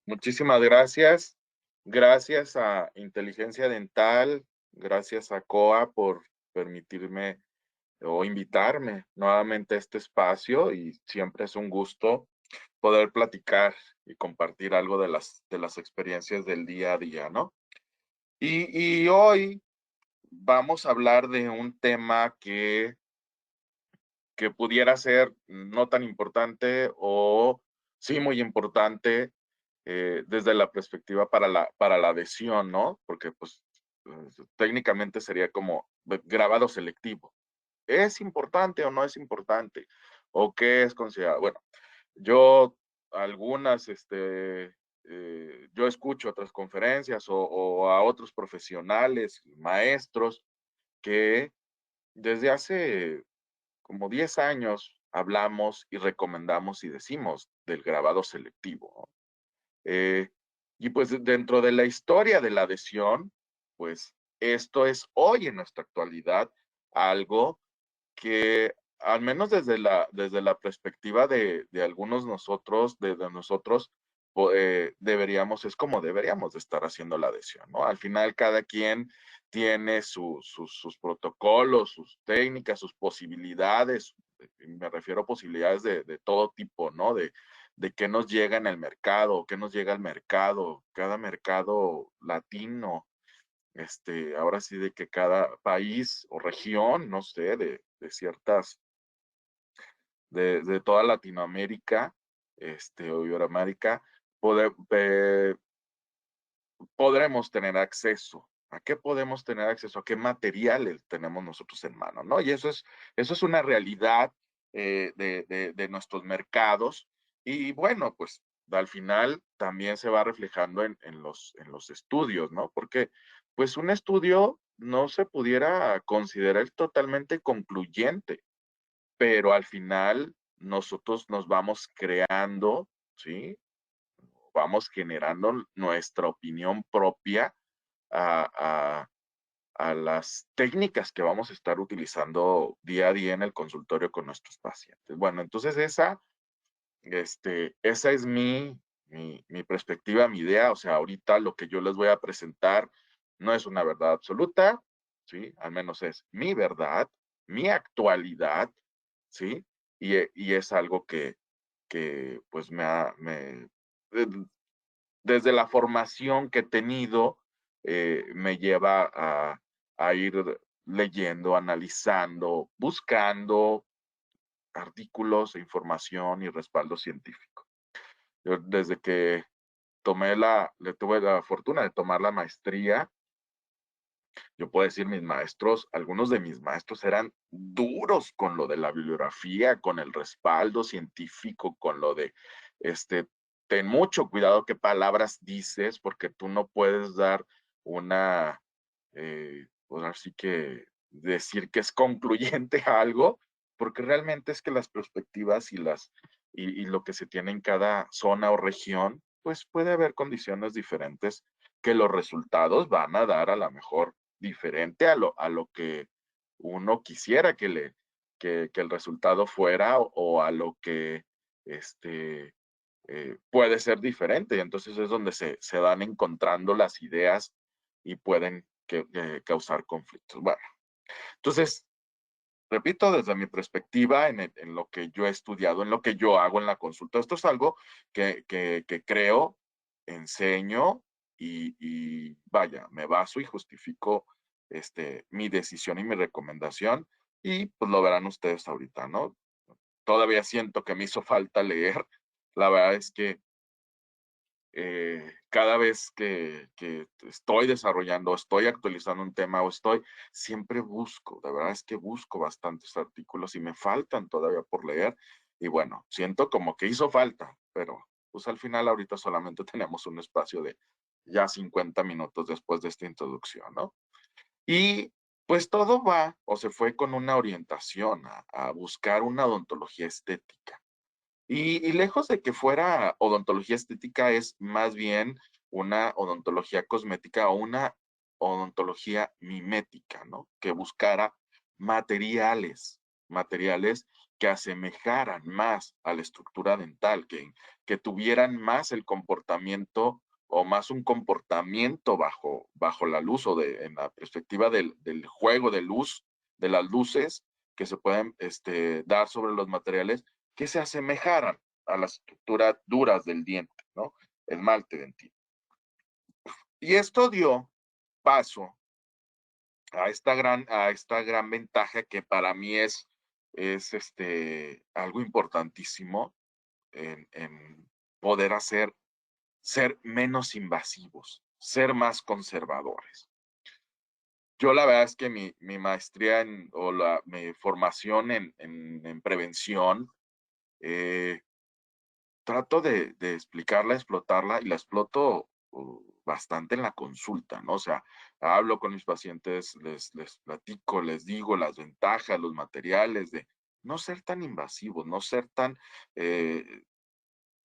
Muchísimas gracias. Gracias a Inteligencia Dental, gracias a COA por permitirme o invitarme nuevamente a este espacio y siempre es un gusto poder platicar y compartir algo de las experiencias del día a día, ¿no? Y hoy vamos a hablar de un tema que pudiera ser no tan importante o sí muy importante desde la perspectiva para la adhesión, ¿no? Porque pues técnicamente sería como grabado selectivo. ¿Es importante o no es importante? ¿O qué es considerado? Bueno, yo algunas, yo escucho otras conferencias o a otros profesionales, maestros, que desde hace como 10 años hablamos y recomendamos y decimos del grabado selectivo, ¿no? Eh, y pues dentro de la historia de la adhesión, pues esto es hoy en nuestra actualidad algo que al menos desde la perspectiva de algunos nosotros, de nosotros, deberíamos, es como deberíamos de estar haciendo la adhesión, ¿no? Al final cada quien tiene sus protocolos, sus técnicas, sus posibilidades, me refiero a posibilidades de todo tipo, ¿no? De qué nos llega en el mercado, qué nos llega al mercado, cada mercado latino, ahora sí de que cada país o región, no sé, de ciertas, de toda Latinoamérica, o Iberoamérica, podremos tener acceso. ¿A qué podemos tener acceso? ¿A qué materiales tenemos nosotros en mano? ¿No? Y eso es una realidad de nuestros mercados. Y bueno, pues al final también se va reflejando en los estudios, ¿no? Porque pues un estudio no se pudiera considerar totalmente concluyente, pero al final nosotros nos vamos creando, ¿sí? Vamos generando nuestra opinión propia a, a, a las técnicas que vamos a estar utilizando día a día en el consultorio con nuestros pacientes. Bueno, entonces esa es mi perspectiva, mi idea. O sea, ahorita lo que yo les voy a presentar no es una verdad absoluta, ¿sí? Al menos es mi verdad, mi actualidad, ¿sí? Y es algo que pues desde la formación que he tenido, me lleva a ir leyendo, analizando, buscando artículos, e información y respaldo científico. Yo desde que tuve la fortuna de tomar la maestría, yo puedo decir mis maestros, algunos de mis maestros eran duros con lo de la bibliografía, con el respaldo científico, con lo de, este, ten mucho cuidado qué palabras dices, porque tú no puedes dar una, pues así que decir que es concluyente a algo, porque realmente es que las perspectivas y lo que se tiene en cada zona o región, pues puede haber condiciones diferentes que los resultados van a dar a la mejor diferente a lo que uno quisiera que el resultado fuera o a lo que este, puede ser diferente. Y entonces es donde se van encontrando las ideas y pueden causar conflictos. Bueno, entonces, repito, desde mi perspectiva, en lo que yo he estudiado, en lo que yo hago en la consulta, esto es algo que creo, enseño y vaya, me baso y justifico mi decisión y mi recomendación y pues lo verán ustedes ahorita, ¿no? Todavía siento que me hizo falta leer. La verdad es que cada vez que estoy desarrollando, estoy actualizando un tema o siempre busco, de verdad es que busco bastantes artículos y me faltan todavía por leer. Y bueno, siento como que hizo falta, pero pues al final ahorita solamente tenemos un espacio de ya 50 minutos después de esta introducción, ¿no? Y pues todo va o se fue con una orientación a buscar una odontología estética. Y lejos de que fuera odontología estética, es más bien una odontología cosmética o una odontología mimética, ¿no? Que buscara materiales. materiales que asemejaran más a la estructura dental, que tuvieran más el comportamiento o más un comportamiento bajo la luz o en la perspectiva del juego de luz, de las luces que se pueden dar sobre los materiales, que se asemejaran a las estructuras duras del diente, ¿no? El esmalte dentil. Y esto dio paso a esta gran ventaja que para mí es algo importantísimo en poder ser menos invasivos, ser más conservadores. Yo la verdad es que mi maestría mi formación en prevención, eh, trato de explicarla, explotarla, y la exploto bastante en la consulta, ¿no? O sea, hablo con mis pacientes, les platico, les digo las ventajas, los materiales de no ser tan invasivos, no ser tan eh,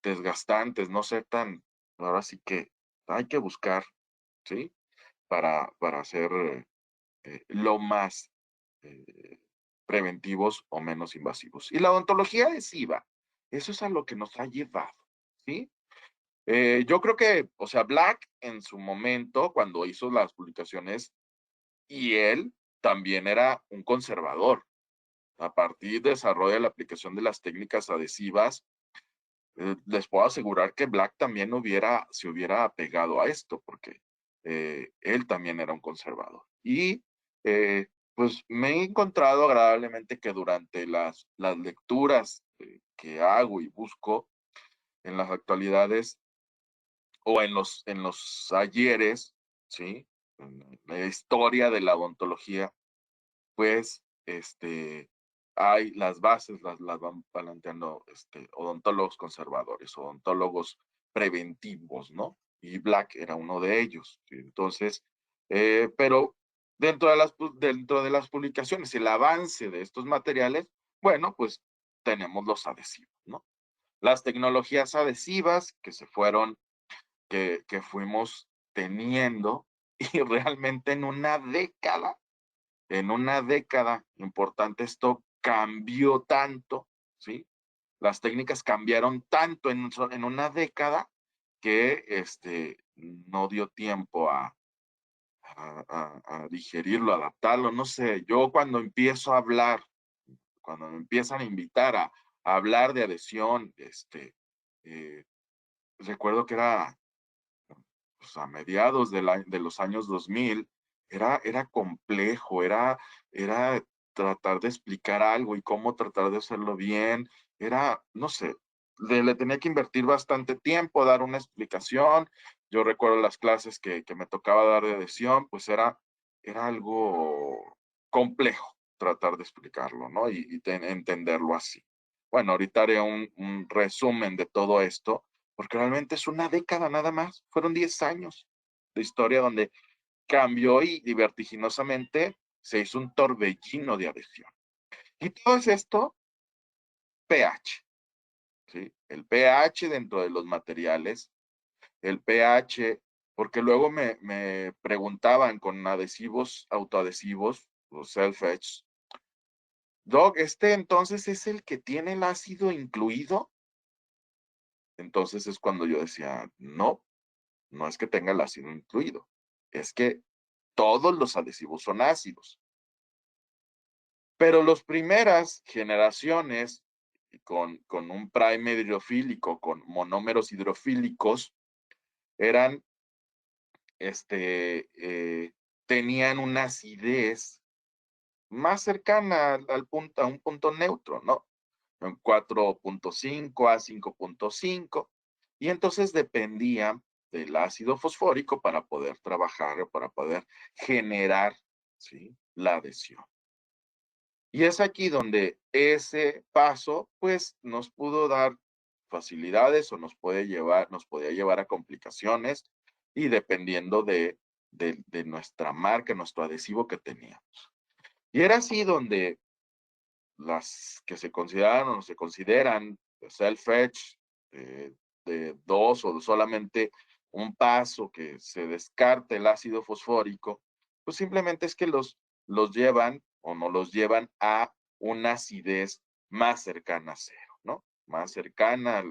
desgastantes, no ser tan, ahora sí que hay que buscar, ¿sí? Para ser lo más eh, preventivos o menos invasivos. Y la odontología adhesiva, eso es a lo que nos ha llevado, ¿sí? Yo creo que, o sea, Black en su momento, cuando hizo las publicaciones, y él también era un conservador. A partir de desarrollo de la aplicación de las técnicas adhesivas, les puedo asegurar que Black también se hubiera apegado a esto, porque él también era un conservador. Y pues me he encontrado agradablemente que durante las lecturas que hago y busco en las actualidades o en los ayeres, ¿sí? En la historia de la odontología, pues, hay las bases, las van planteando odontólogos conservadores, odontólogos preventivos, ¿no? Y Black era uno de ellos. ¿Sí? Entonces, pero dentro de las publicaciones, el avance de estos materiales, bueno, pues tenemos los adhesivos, ¿no? Las tecnologías adhesivas que fuimos teniendo y realmente en una década importante esto cambió tanto, ¿sí? Las técnicas cambiaron tanto en una década que no dio tiempo a digerirlo, adaptarlo, no sé. Yo cuando empiezo a hablar, cuando me empiezan a invitar a hablar de adhesión, eh, recuerdo que era pues, a mediados de los años 2000, era complejo, era tratar de explicar algo y cómo tratar de hacerlo bien, no sé, le tenía que invertir bastante tiempo, dar una explicación. Yo recuerdo las clases que me tocaba dar de adhesión, pues era algo complejo tratar de explicarlo, ¿no? Y entenderlo así. Bueno, ahorita haré un resumen de todo esto porque realmente es una década nada más, fueron 10 años de historia donde cambió y vertiginosamente se hizo un torbellino de adhesión. Y todo es esto, pH, ¿sí? El pH dentro de los materiales, el pH, porque luego me preguntaban con adhesivos, autoadhesivos, los self-etch, Doc, entonces es el que tiene el ácido incluido. Entonces es cuando yo decía, no, no es que tenga el ácido incluido, es que todos los adhesivos son ácidos. Pero las primeras generaciones con un primer hidrofílico, con monómeros hidrofílicos, eran, tenían una acidez más cercana a un punto neutro, ¿no? En 4.5 a 5.5, y entonces dependía del ácido fosfórico para poder trabajar, para poder generar, ¿sí? La adhesión. Y es aquí donde ese paso, pues, nos pudo dar facilidades o nos podía llevar a complicaciones, y dependiendo de nuestra marca, nuestro adhesivo que teníamos. Y era así donde las que se consideraron o se consideran self-etch, de 2 o solamente un paso que se descarte el ácido fosfórico, pues simplemente es que los llevan o no los llevan a una acidez más cercana a cero, ¿no? Más cercana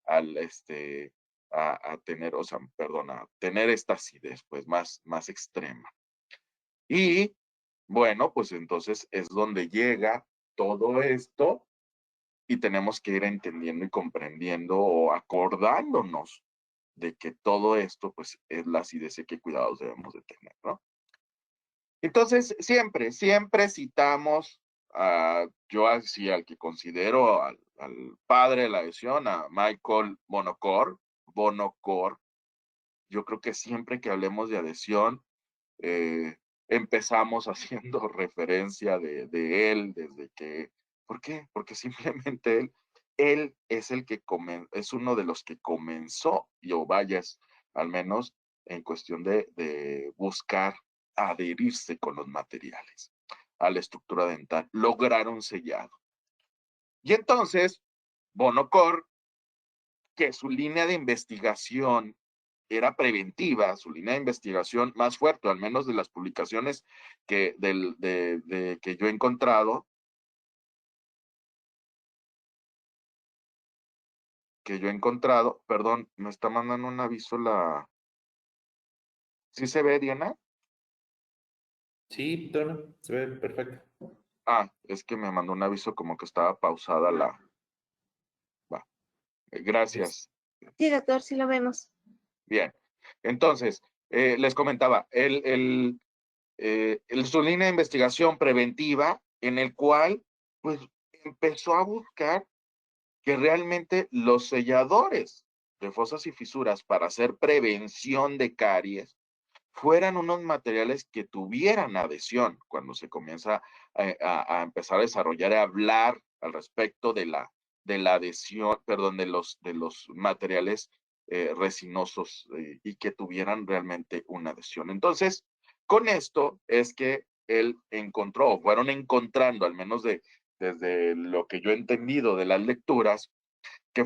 a tener, o sea, perdón, a tener esta acidez, pues más extrema. Y bueno, pues entonces es donde llega todo esto y tenemos que ir entendiendo y comprendiendo o acordándonos de que todo esto, pues, es la acidez y qué cuidados debemos de tener, ¿no? Entonces, siempre citamos yo así al que considero al padre de la adhesión, a Michael Bonocor. Yo creo que siempre que hablemos de adhesión, empezamos haciendo referencia de él desde que, ¿por qué? Porque simplemente él es el que es uno de los que comenzó, y o vayas, al menos en cuestión de buscar adherirse con los materiales a la estructura dental, lograr un sellado. Y entonces, Bonocor, que su línea de investigación era preventiva, su línea de investigación más fuerte, al menos de las publicaciones que yo he encontrado, perdón, me está mandando un aviso ¿sí se ve, Diana? Sí, Tono, se ve perfecto. Es que me mandó un aviso como que estaba pausada va, Es- gracias. Sí, doctor, sí lo vemos. Bien, entonces, les comentaba, su línea de investigación preventiva en el cual, pues, empezó a buscar que realmente los selladores de fosas y fisuras para hacer prevención de caries fueran unos materiales que tuvieran adhesión cuando se comienza a empezar a desarrollar y a hablar al respecto de la adhesión, perdón, de los materiales resinosos y que tuvieran realmente una adhesión. Entonces, con esto es que él encontró, fueron encontrando, al menos desde lo que yo he entendido de las lecturas, que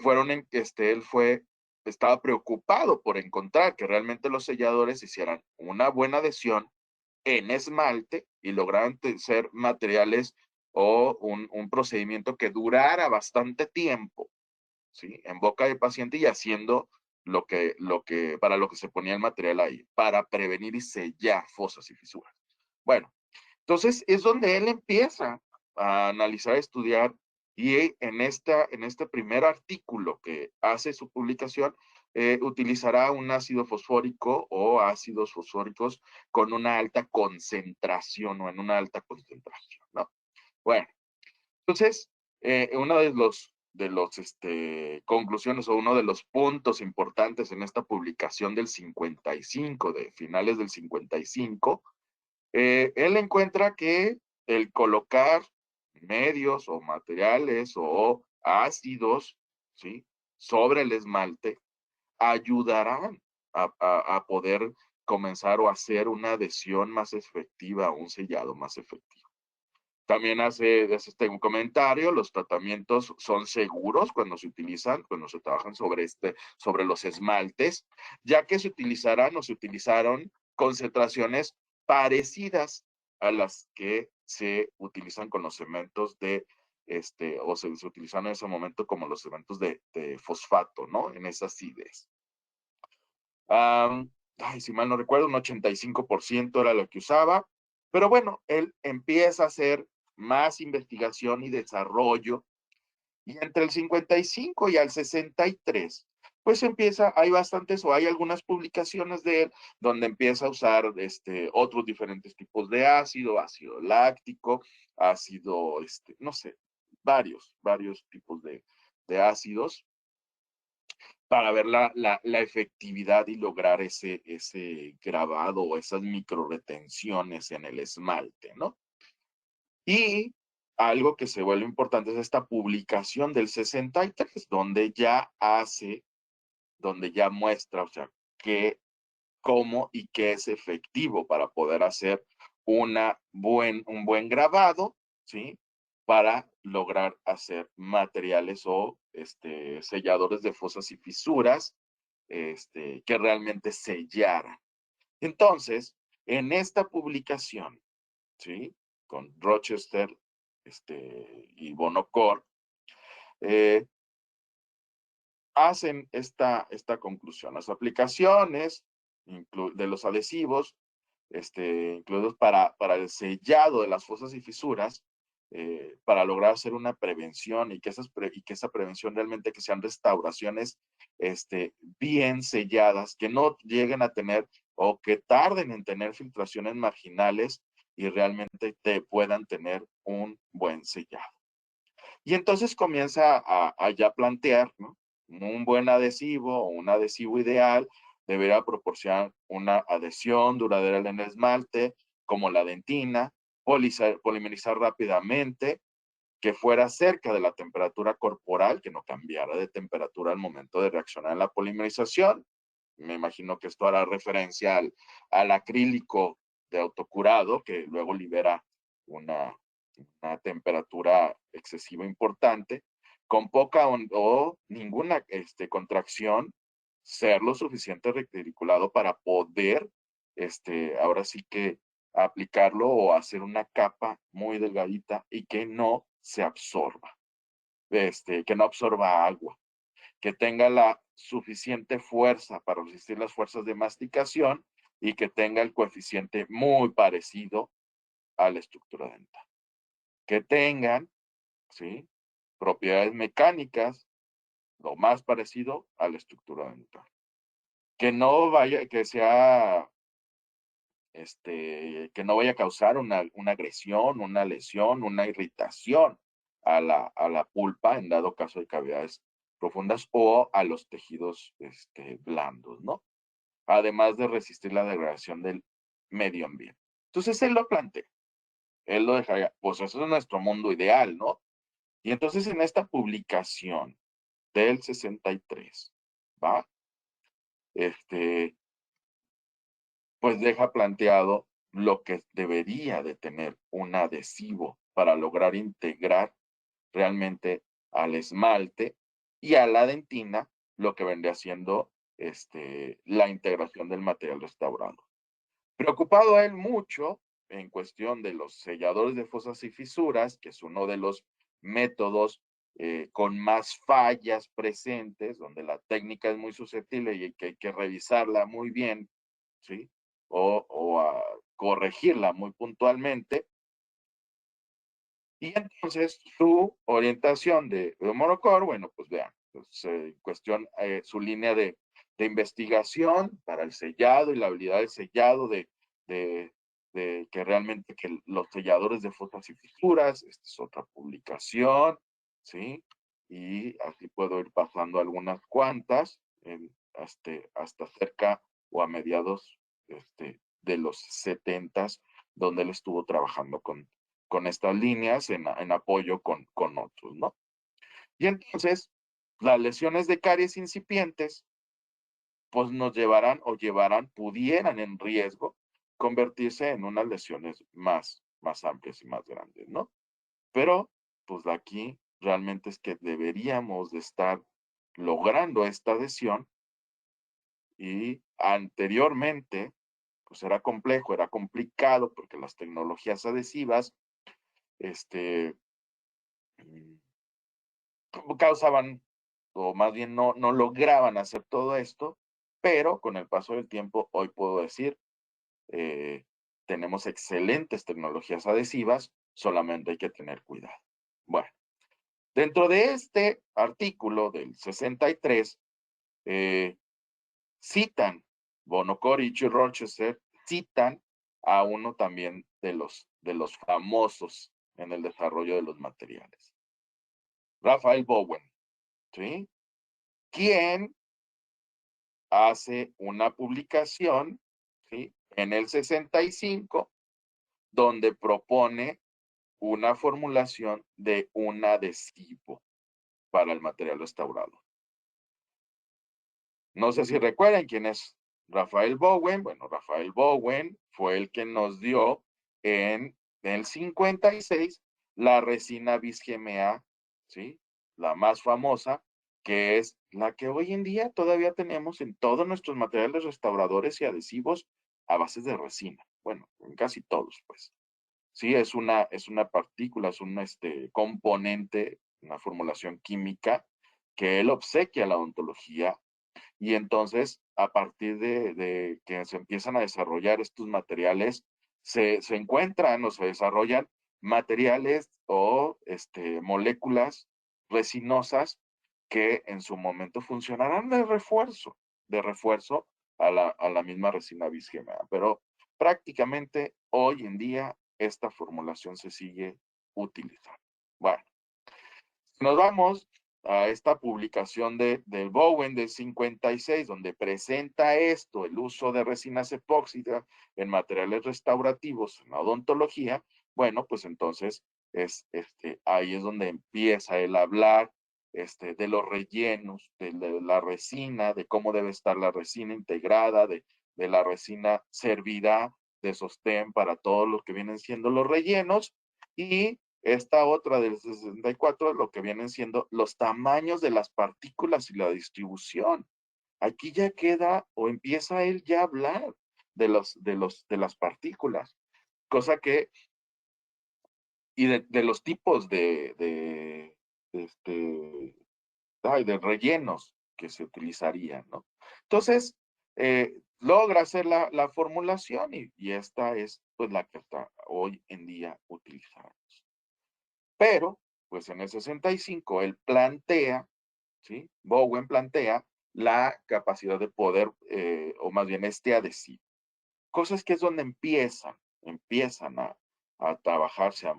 estaba preocupado por encontrar que realmente los selladores hicieran una buena adhesión en esmalte y lograran ser materiales o un procedimiento que durara bastante tiempo, ¿sí? En boca del paciente y haciendo para lo que se ponía el material ahí, para prevenir y sellar fosas y fisuras. Bueno, entonces es donde él empieza a analizar, a estudiar y en este primer artículo que hace su publicación, utilizará un ácido fosfórico o ácidos fosfóricos con una alta concentración o en una alta concentración, ¿no? Bueno, entonces, uno de los conclusiones o uno de los puntos importantes en esta publicación del 55, de finales del 55, él encuentra que el colocar medios o materiales o ácidos, ¿sí? Sobre el esmalte ayudarán a poder comenzar o hacer una adhesión más efectiva, un sellado más efectivo. También hace un comentario, los tratamientos son seguros cuando se trabajan sobre los esmaltes, ya que se utilizarán o se utilizaron concentraciones parecidas a las que se utilizan con los cementos o se utilizaron en ese momento como los cementos de fosfato, ¿no? En esa acidez. Si mal no recuerdo, un 85% era lo que usaba, pero bueno, él empieza a hacer más investigación y desarrollo, y entre el 55 y el 63, pues hay algunas publicaciones de él donde empieza a usar otros diferentes tipos de ácido láctico, no sé, varios tipos de ácidos para ver la efectividad y lograr ese grabado o esas micro retenciones en el esmalte, ¿no? Y algo que se vuelve importante es esta publicación del 63, donde ya muestra, o sea, cómo y qué es efectivo para poder hacer un buen grabado, ¿sí? Para lograr hacer materiales o selladores de fosas y fisuras que realmente sellaran. Entonces, en esta publicación, ¿sí? Con Rochester y Bonocor, hacen esta conclusión. Las aplicaciones de los adhesivos, incluidos para el sellado de las fosas y fisuras, para lograr hacer una prevención y que esa prevención realmente que sean restauraciones bien selladas, que no lleguen a tener o que tarden en tener filtraciones marginales y realmente te puedan tener un buen sellado. Y entonces comienza a ya plantear, ¿no? Un buen adhesivo o un adhesivo ideal deberá proporcionar una adhesión duradera en el esmalte, como la dentina, polimerizar rápidamente, que fuera cerca de la temperatura corporal, que no cambiara de temperatura al momento de reaccionar a la polimerización. Me imagino que esto hará referencia al acrílico de autocurado, que luego libera una temperatura excesiva importante, con poca o ninguna contracción, ser lo suficiente reticulado para poder, ahora sí que aplicarlo o hacer una capa muy delgadita y que no se absorba, que no absorba agua, que tenga la suficiente fuerza para resistir las fuerzas de masticación y que tenga el coeficiente muy parecido a la estructura dental. Que tengan, ¿sí?, propiedades mecánicas lo más parecido a la estructura dental. Que no vaya, que sea, que no vaya a causar una agresión, una lesión, una irritación a la pulpa en dado caso de cavidades profundas o a los tejidos blandos, ¿no? Además de resistir la degradación del medio ambiente. Entonces él lo plantea. Él lo dejaría, pues eso es nuestro mundo ideal, ¿no? Y entonces en esta publicación del 63, ¿va? Pues deja planteado lo que debería de tener un adhesivo para lograr integrar realmente al esmalte y a la dentina, lo que vendría siendo la integración del material restaurado. Preocupado él mucho en cuestión de los selladores de fosas y fisuras, que es uno de los métodos con más fallas presentes, donde la técnica es muy susceptible y que hay que revisarla muy bien, ¿sí? O a corregirla muy puntualmente. Y entonces su orientación de Bonocor, bueno, pues vean, pues, cuestión, su línea de investigación para el sellado y la habilidad del sellado de que realmente que los selladores de fosas y fisuras, esta es otra publicación, ¿sí? Y así puedo ir pasando algunas cuantas, hasta cerca o a mediados de los 70s, donde él estuvo trabajando con estas líneas en apoyo con otros, ¿no? Y entonces, las lesiones de caries incipientes, pues nos pudieran en riesgo convertirse en unas lesiones más amplias y más grandes, ¿no? Pero, pues aquí realmente es que deberíamos de estar logrando esta adhesión y anteriormente, pues era complejo, era complicado porque las tecnologías adhesivas, causaban, o más bien no lograban hacer todo esto, pero con el paso del tiempo, hoy puedo decir, tenemos excelentes tecnologías adhesivas, solamente hay que tener cuidado. Bueno, dentro de este artículo del 63, citan, Bonocor y Rochester citan a uno también de los famosos en el desarrollo de los materiales. Raphael Bowen, ¿sí? Quien hace una publicación, ¿sí?, en el 65, donde propone una formulación de un adhesivo para el material restaurado. No sé si recuerdan quién es Raphael Bowen. Bueno, Raphael Bowen fue el que nos dio en el 56 la resina bisgma, ¿sí?, la más famosa, que es la que hoy en día todavía tenemos en todos nuestros materiales restauradores y adhesivos a base de resina. Bueno, en casi todos, pues, ¿sí? Es una partícula, es un componente, una formulación química que él obsequia a la odontología. Y entonces, a partir de que se empiezan a desarrollar estos materiales, se encuentran o se desarrollan materiales o moléculas resinosas que en su momento funcionarán de refuerzo a la misma resina bisgémea. Pero prácticamente hoy en día esta formulación se sigue utilizando. Bueno, nos vamos a esta publicación del Bowen del 56, donde presenta esto, el uso de resinas epóxicas en materiales restaurativos en la odontología. Bueno, pues entonces ahí es donde empieza él a hablar de los rellenos, de la resina, de cómo debe estar la resina integrada, de la resina servirá de sostén para todos los que vienen siendo los rellenos. Y esta otra del 64, lo que vienen siendo los tamaños de las partículas y la distribución. Aquí ya queda o empieza él ya a hablar de las partículas, cosa que, y de los tipos de rellenos que se utilizarían, ¿no? Entonces, logra hacer la formulación y esta es pues la que hasta hoy en día utilizamos. Pero, pues en el 65 él plantea, ¿sí? Bowen plantea la capacidad de poder, o más bien adhesivo. Cosas que es donde empiezan a trabajarse, a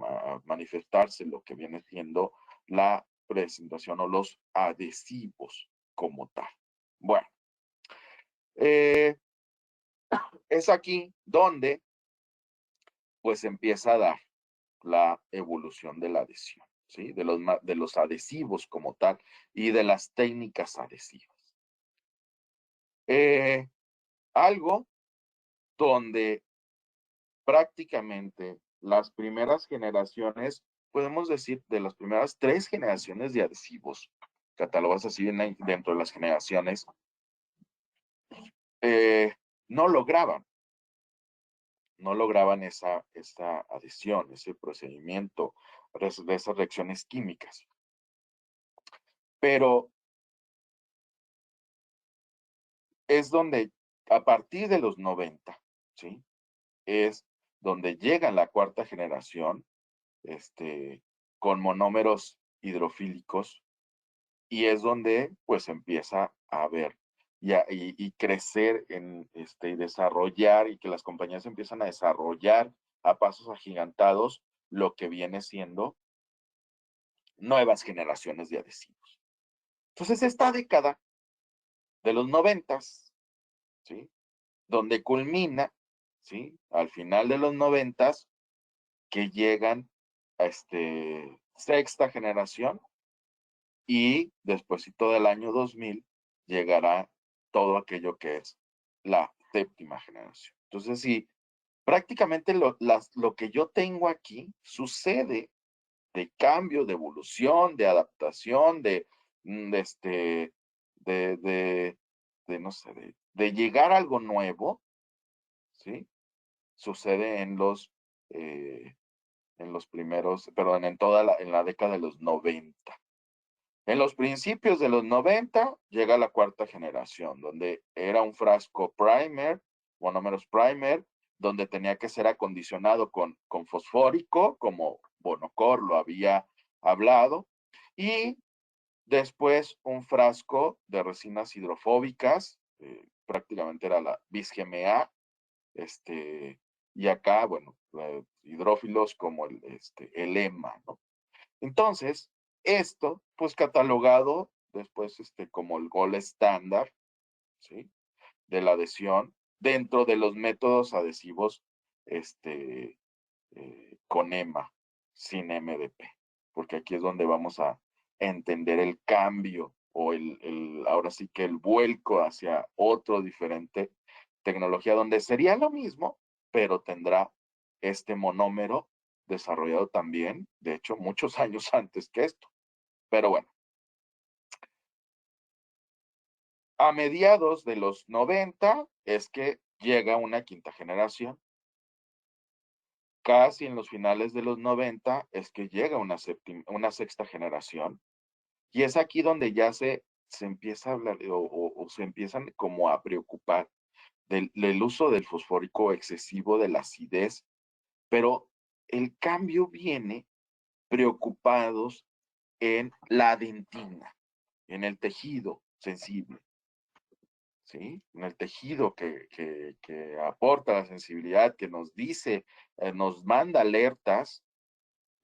manifestarse lo que viene siendo la presentación o los adhesivos como tal. Bueno, es aquí donde pues empieza a dar la evolución de la adhesión, ¿sí? De los adhesivos como tal y de las técnicas adhesivas. Algo donde prácticamente las primeras generaciones, podemos decir, de las primeras 3 generaciones de adhesivos, catalogadas así dentro de las generaciones, no lograban esa adhesión, ese procedimiento de esas reacciones químicas. Pero es donde, a partir de los 90, ¿sí? Es donde llega la 4ª generación, con monómeros hidrofílicos, y es donde, pues, empieza a ver y crecer y desarrollar, y que las compañías empiezan a desarrollar a pasos agigantados lo que viene siendo nuevas generaciones de adhesivos. Entonces, esta década de los 90, ¿sí? Donde culmina, ¿sí? Al final de los 90, que llegan a 6ª generación, y despuesito del año 2000 llegará todo aquello que es la 7ª generación. Entonces, sí, prácticamente lo que yo tengo aquí sucede de cambio, de evolución, de adaptación, mm, de este, no sé, de llegar a algo nuevo, ¿sí? Sucede en los primeros, perdón, en la década de los 90. En los principios de los 90 llega la 4ª generación, donde era un frasco primer, monómeros primer, donde tenía que ser acondicionado con fosfórico, como Bonocor lo había hablado, y después un frasco de resinas hidrofóbicas, prácticamente era la bisgma, y acá, bueno, hidrófilos como el EMA, ¿no? Entonces, esto, pues catalogado después como el gol estándar, ¿sí? De la adhesión dentro de los métodos adhesivos con EMA, sin MDP, porque aquí es donde vamos a entender el cambio o ahora sí que el vuelco hacia otro diferente tecnología, donde sería lo mismo, pero tendrá este monómero desarrollado también, de hecho, muchos años antes que esto. Pero bueno, a mediados de los 90 es que llega una 5ª generación casi en los finales de los 90 es que llega una sexta generación, y es aquí donde ya se empieza a hablar o se empiezan como a preocupar del uso del fosfórico excesivo, de la acidez, pero el cambio viene preocupados en la dentina, en el tejido sensible, ¿sí? En el tejido que aporta la sensibilidad, que nos dice, nos manda alertas,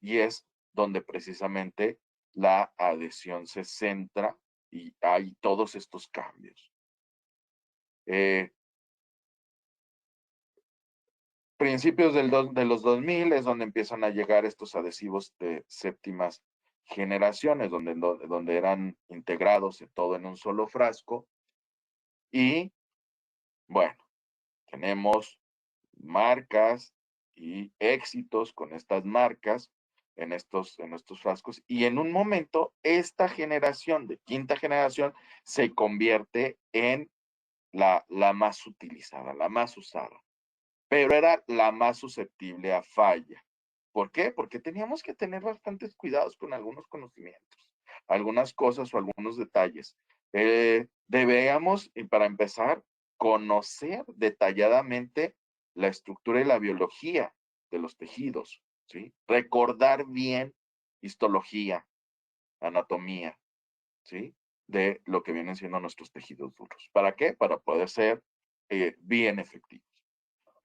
y es donde precisamente la adhesión se centra y hay todos estos cambios. Principios de los 2000 es donde empiezan a llegar estos adhesivos de séptimas generaciones, donde eran integrados todo en un solo frasco. Y bueno, tenemos marcas y éxitos con estas marcas en estos frascos. Y en un momento, esta generación de quinta generación se convierte en la más utilizada, la más usada, pero era la más susceptible a falla. ¿Por qué? Porque teníamos que tener bastantes cuidados con algunos conocimientos, algunas cosas o algunos detalles. Debíamos, y para empezar, conocer detalladamente la estructura y la biología de los tejidos, ¿sí? Recordar bien histología, anatomía, ¿sí? De lo que vienen siendo nuestros tejidos duros. ¿Para qué? Para poder ser bien efectivos.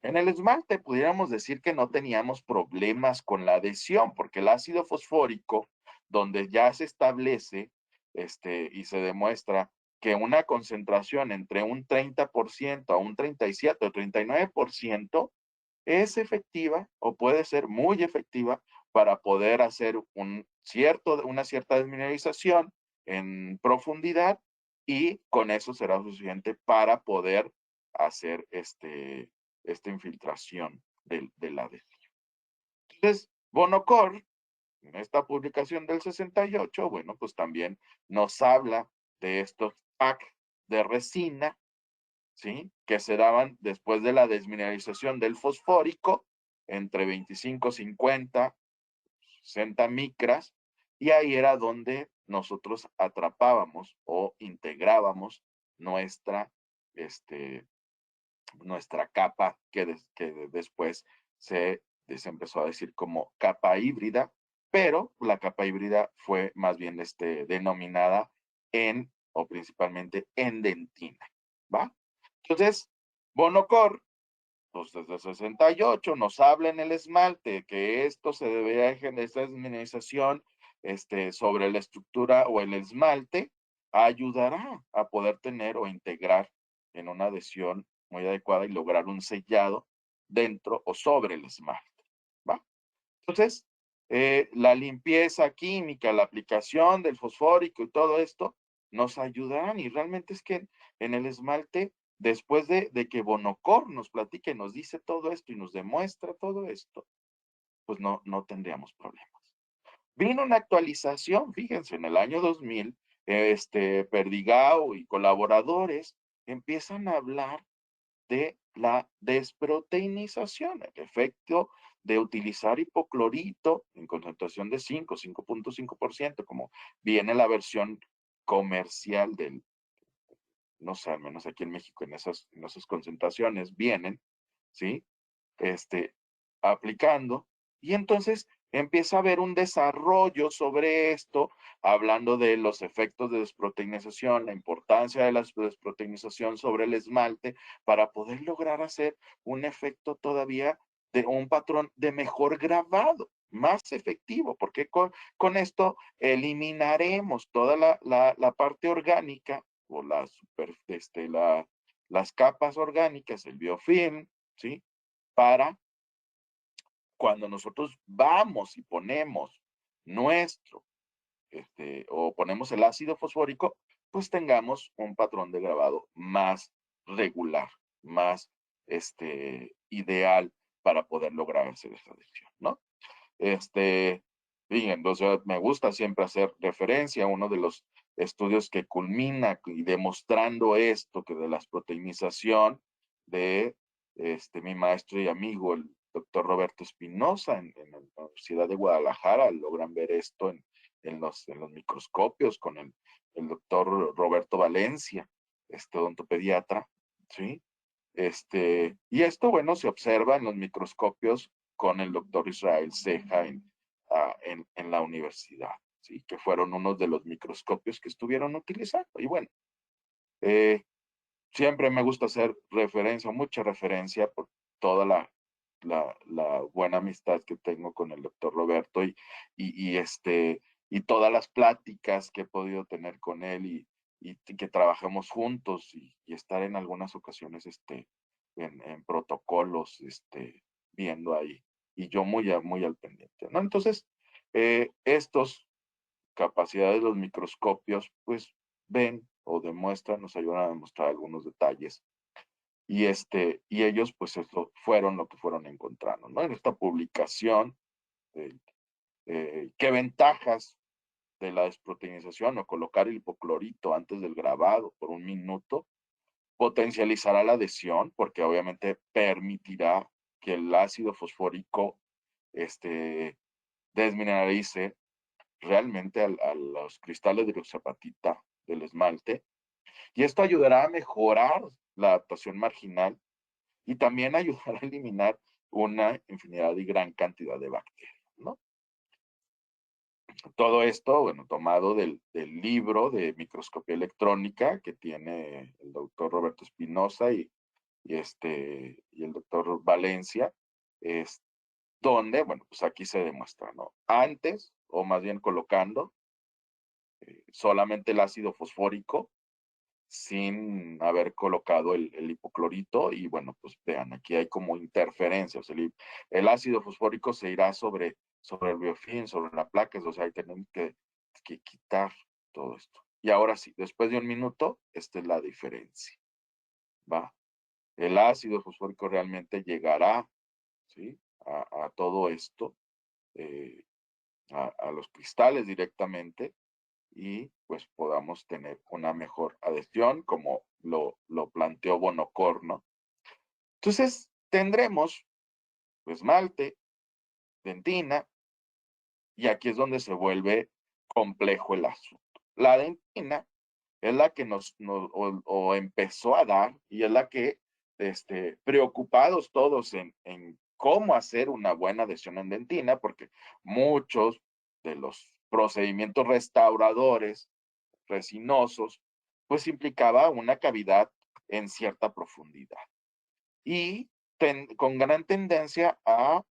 En el esmalte pudiéramos decir que no teníamos problemas con la adhesión, porque el ácido fosfórico, donde ya se establece y se demuestra que una concentración entre un 30% a un 37 o 39% es efectiva o puede ser muy efectiva para poder hacer una cierta desmineralización en profundidad, y con eso será suficiente para poder hacer esta infiltración del adhesivo. Entonces, Bonocor, en esta publicación del 68, bueno, pues también nos habla de estos packs de resina, ¿sí? Que se daban después de la desmineralización del fosfórico, entre 25, 50, 60 micras, y ahí era donde nosotros atrapábamos o integrábamos nuestra, nuestra capa que después se empezó a decir como capa híbrida, pero la capa híbrida fue más bien denominada o principalmente en dentina, ¿va? Entonces, Bonocor, pues desde el 68 nos habla en el esmalte que esto se debería de esta desmineralización sobre la estructura o el esmalte ayudará a poder tener o integrar en una adhesión muy adecuada y lograr un sellado dentro o sobre el esmalte, ¿va? Entonces, la limpieza química, la aplicación del fosfórico y todo esto nos ayudarán, y realmente es que en el esmalte, después de que Bonocor nos platique, nos dice todo esto y nos demuestra todo esto, pues no tendríamos problemas. Vino una actualización, fíjense, en el año 2000, Perdigao y colaboradores empiezan a hablar de la desproteinización, el efecto de utilizar hipoclorito en concentración de 5.5%, como viene la versión comercial no sé, al menos aquí en México, en esas concentraciones vienen, ¿sí? Aplicando, y entonces empieza a haber un desarrollo sobre esto, hablando de los efectos de desproteinización, la importancia de la desproteinización sobre el esmalte, para poder lograr hacer un efecto todavía de un patrón de mejor grabado, más efectivo, porque con esto eliminaremos toda la parte orgánica o las capas orgánicas, el biofilm, ¿sí? Para cuando nosotros vamos y ponemos nuestro, o ponemos el ácido fosfórico, pues tengamos un patrón de grabado más regular, más, ideal para poder lograr hacer esa adhesión, ¿no? Y entonces me gusta siempre hacer referencia a uno de los estudios que culmina y demostrando esto, que de la proteinización de mi maestro y amigo, el doctor Roberto Espinosa en la Universidad de Guadalajara, logran ver esto en los microscopios con el doctor Roberto Valencia, odontopediatra, ¿sí? Y esto, bueno, se observa en los microscopios con el doctor Israel Ceja en la universidad, ¿sí? Que fueron unos de los microscopios que estuvieron utilizando. Y bueno, siempre me gusta hacer referencia, mucha referencia, por toda la buena amistad que tengo con el doctor Roberto y todas las pláticas que he podido tener con él y que trabajamos juntos y estar en algunas ocasiones en protocolos, viendo ahí, y yo muy al pendiente, ¿no? Entonces, estos capacidades de los microscopios, pues ven o demuestran, nos ayudan a demostrar algunos detalles. Y ellos, pues, eso fueron lo que fueron encontrando, ¿no? En esta publicación, ¿qué ventajas de la desproteinización o colocar el hipoclorito antes del grabado por 1 minuto potencializará la adhesión? Porque obviamente permitirá que el ácido fosfórico desmineralice realmente a los cristales de oxapatita del esmalte, y esto ayudará a mejorar la adaptación marginal y también ayudará a eliminar una infinidad y gran cantidad de bacterias, ¿no? Todo esto, bueno, tomado del libro de microscopía electrónica que tiene el doctor Roberto Espinosa y el doctor Valencia, es donde, bueno, pues aquí se demuestra, ¿no? Antes, o más bien colocando solamente el ácido fosfórico sin haber colocado el hipoclorito, y bueno, pues vean, aquí hay como interferencia, o sea, el ácido fosfórico se irá sobre el biofilm, sobre la placa, o sea, ahí tenemos que quitar todo esto. Y ahora sí, después de 1 minuto, esta es la diferencia, ¿va? El ácido fosfórico realmente llegará, ¿sí? A todo esto, a los cristales directamente, y pues podamos tener una mejor adhesión, como lo planteó Bonocor, ¿no? Entonces, tendremos pues esmalte, dentina, y aquí es donde se vuelve complejo el asunto. La dentina es la que o empezó a dar, y es la que, preocupados todos en cómo hacer una buena adhesión en dentina, porque muchos de los procedimientos restauradores resinosos, pues implicaba una cavidad en cierta profundidad y con gran tendencia a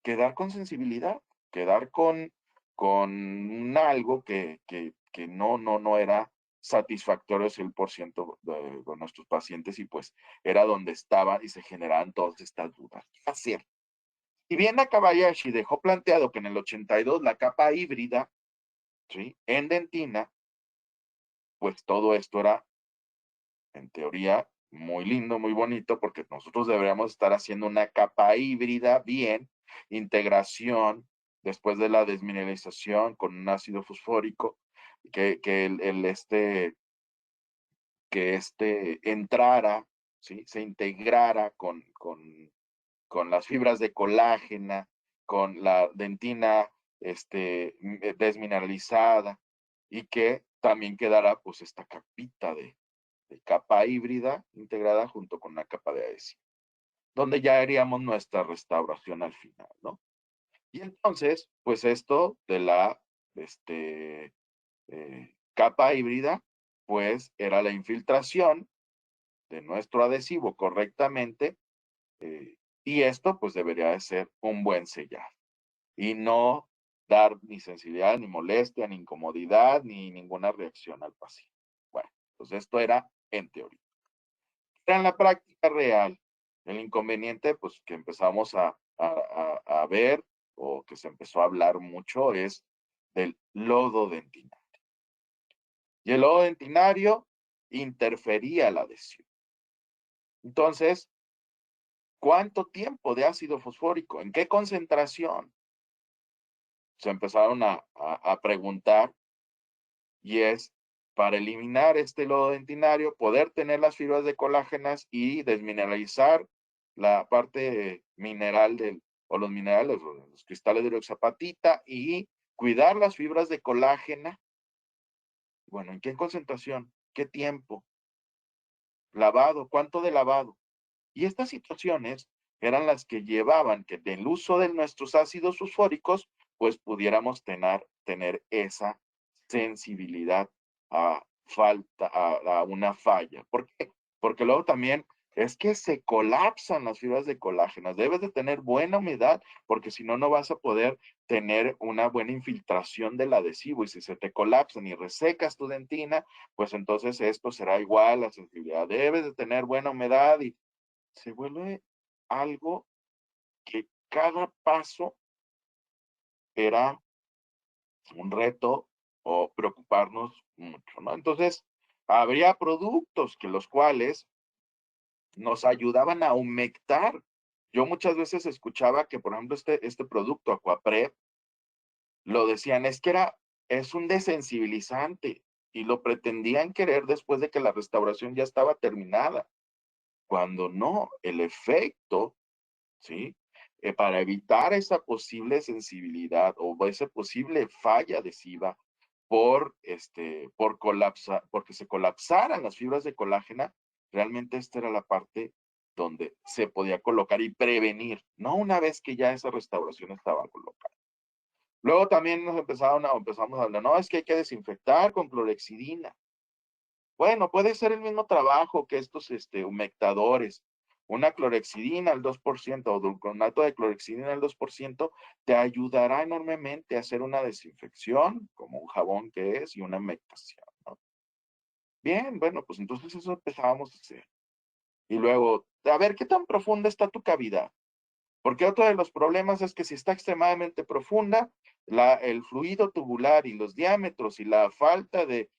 quedar con sensibilidad, quedar con algo que no era satisfactorio 100% con nuestros pacientes, y pues era donde estaban y se generaban todas estas dudas. ¿Qué hacer? Y bien, Nakabayashi dejó planteado que en el 82 la capa híbrida, ¿sí?, en dentina, pues todo esto era, en teoría, muy lindo, muy bonito, porque nosotros deberíamos estar haciendo una capa híbrida bien, integración después de la desmineralización con un ácido fosfórico, que entrara, ¿sí?, se integrara con las fibras de colágena, con la dentina desmineralizada, y que también quedara pues esta capita de capa híbrida integrada junto con una capa de adhesión, donde ya haríamos nuestra restauración al final, ¿no? Y entonces, pues esto de la capa híbrida, pues era la infiltración de nuestro adhesivo correctamente, y esto pues debería de ser un buen sellado y no dar ni sensibilidad, ni molestia, ni incomodidad, ni ninguna reacción al paciente. Bueno, pues esto era en teoría. En la práctica real, el inconveniente, pues, que empezamos a ver, o que se empezó a hablar mucho, es del lodo dentinario. Y el lodo dentinario interfería la adhesión. Entonces, ¿cuánto tiempo de ácido fosfórico? ¿En qué concentración? Se empezaron a preguntar, y es para eliminar este lodo dentinario, poder tener las fibras de colágenas y desmineralizar la parte mineral o los minerales, los cristales de hidroxiapatita y cuidar las fibras de colágena. Bueno, ¿en qué concentración? ¿Qué tiempo? Lavado, ¿cuánto de lavado? Y estas situaciones eran las que llevaban que del uso de nuestros ácidos fosfóricos, pues pudiéramos tener esa sensibilidad a una falla. ¿Por qué? Porque luego también es que se colapsan las fibras de colágeno. Debes de tener buena humedad, porque si no, no vas a poder tener una buena infiltración del adhesivo. Y si se te colapsan y resecas tu dentina, pues entonces esto será igual la sensibilidad. Debes de tener buena humedad y se vuelve algo que cada paso era un reto o preocuparnos mucho, ¿no? Entonces, habría productos que los cuales nos ayudaban a humectar. Yo muchas veces escuchaba que, por ejemplo, este producto Aquaprep, lo decían, es un desensibilizante y lo pretendían querer después de que la restauración ya estaba terminada, cuando no, el efecto, ¿sí? Para evitar esa posible sensibilidad o esa posible falla adhesiva porque se colapsaran las fibras de colágena, realmente esta era la parte donde se podía colocar y prevenir, no una vez que ya esa restauración estaba colocada. Luego también empezamos a hablar, no, es que hay que desinfectar con clorexidina. Bueno, puede ser el mismo trabajo que estos humectadores. Una clorexidina al 2% o gluconato de clorexidina al 2% te ayudará enormemente a hacer una desinfección, como un jabón que es, y una humectación, ¿no? Bien, bueno, pues entonces eso empezábamos a hacer. Y luego, a ver, ¿qué tan profunda está tu cavidad? Porque otro de los problemas es que si está extremadamente profunda, el fluido tubular y los diámetros y la falta de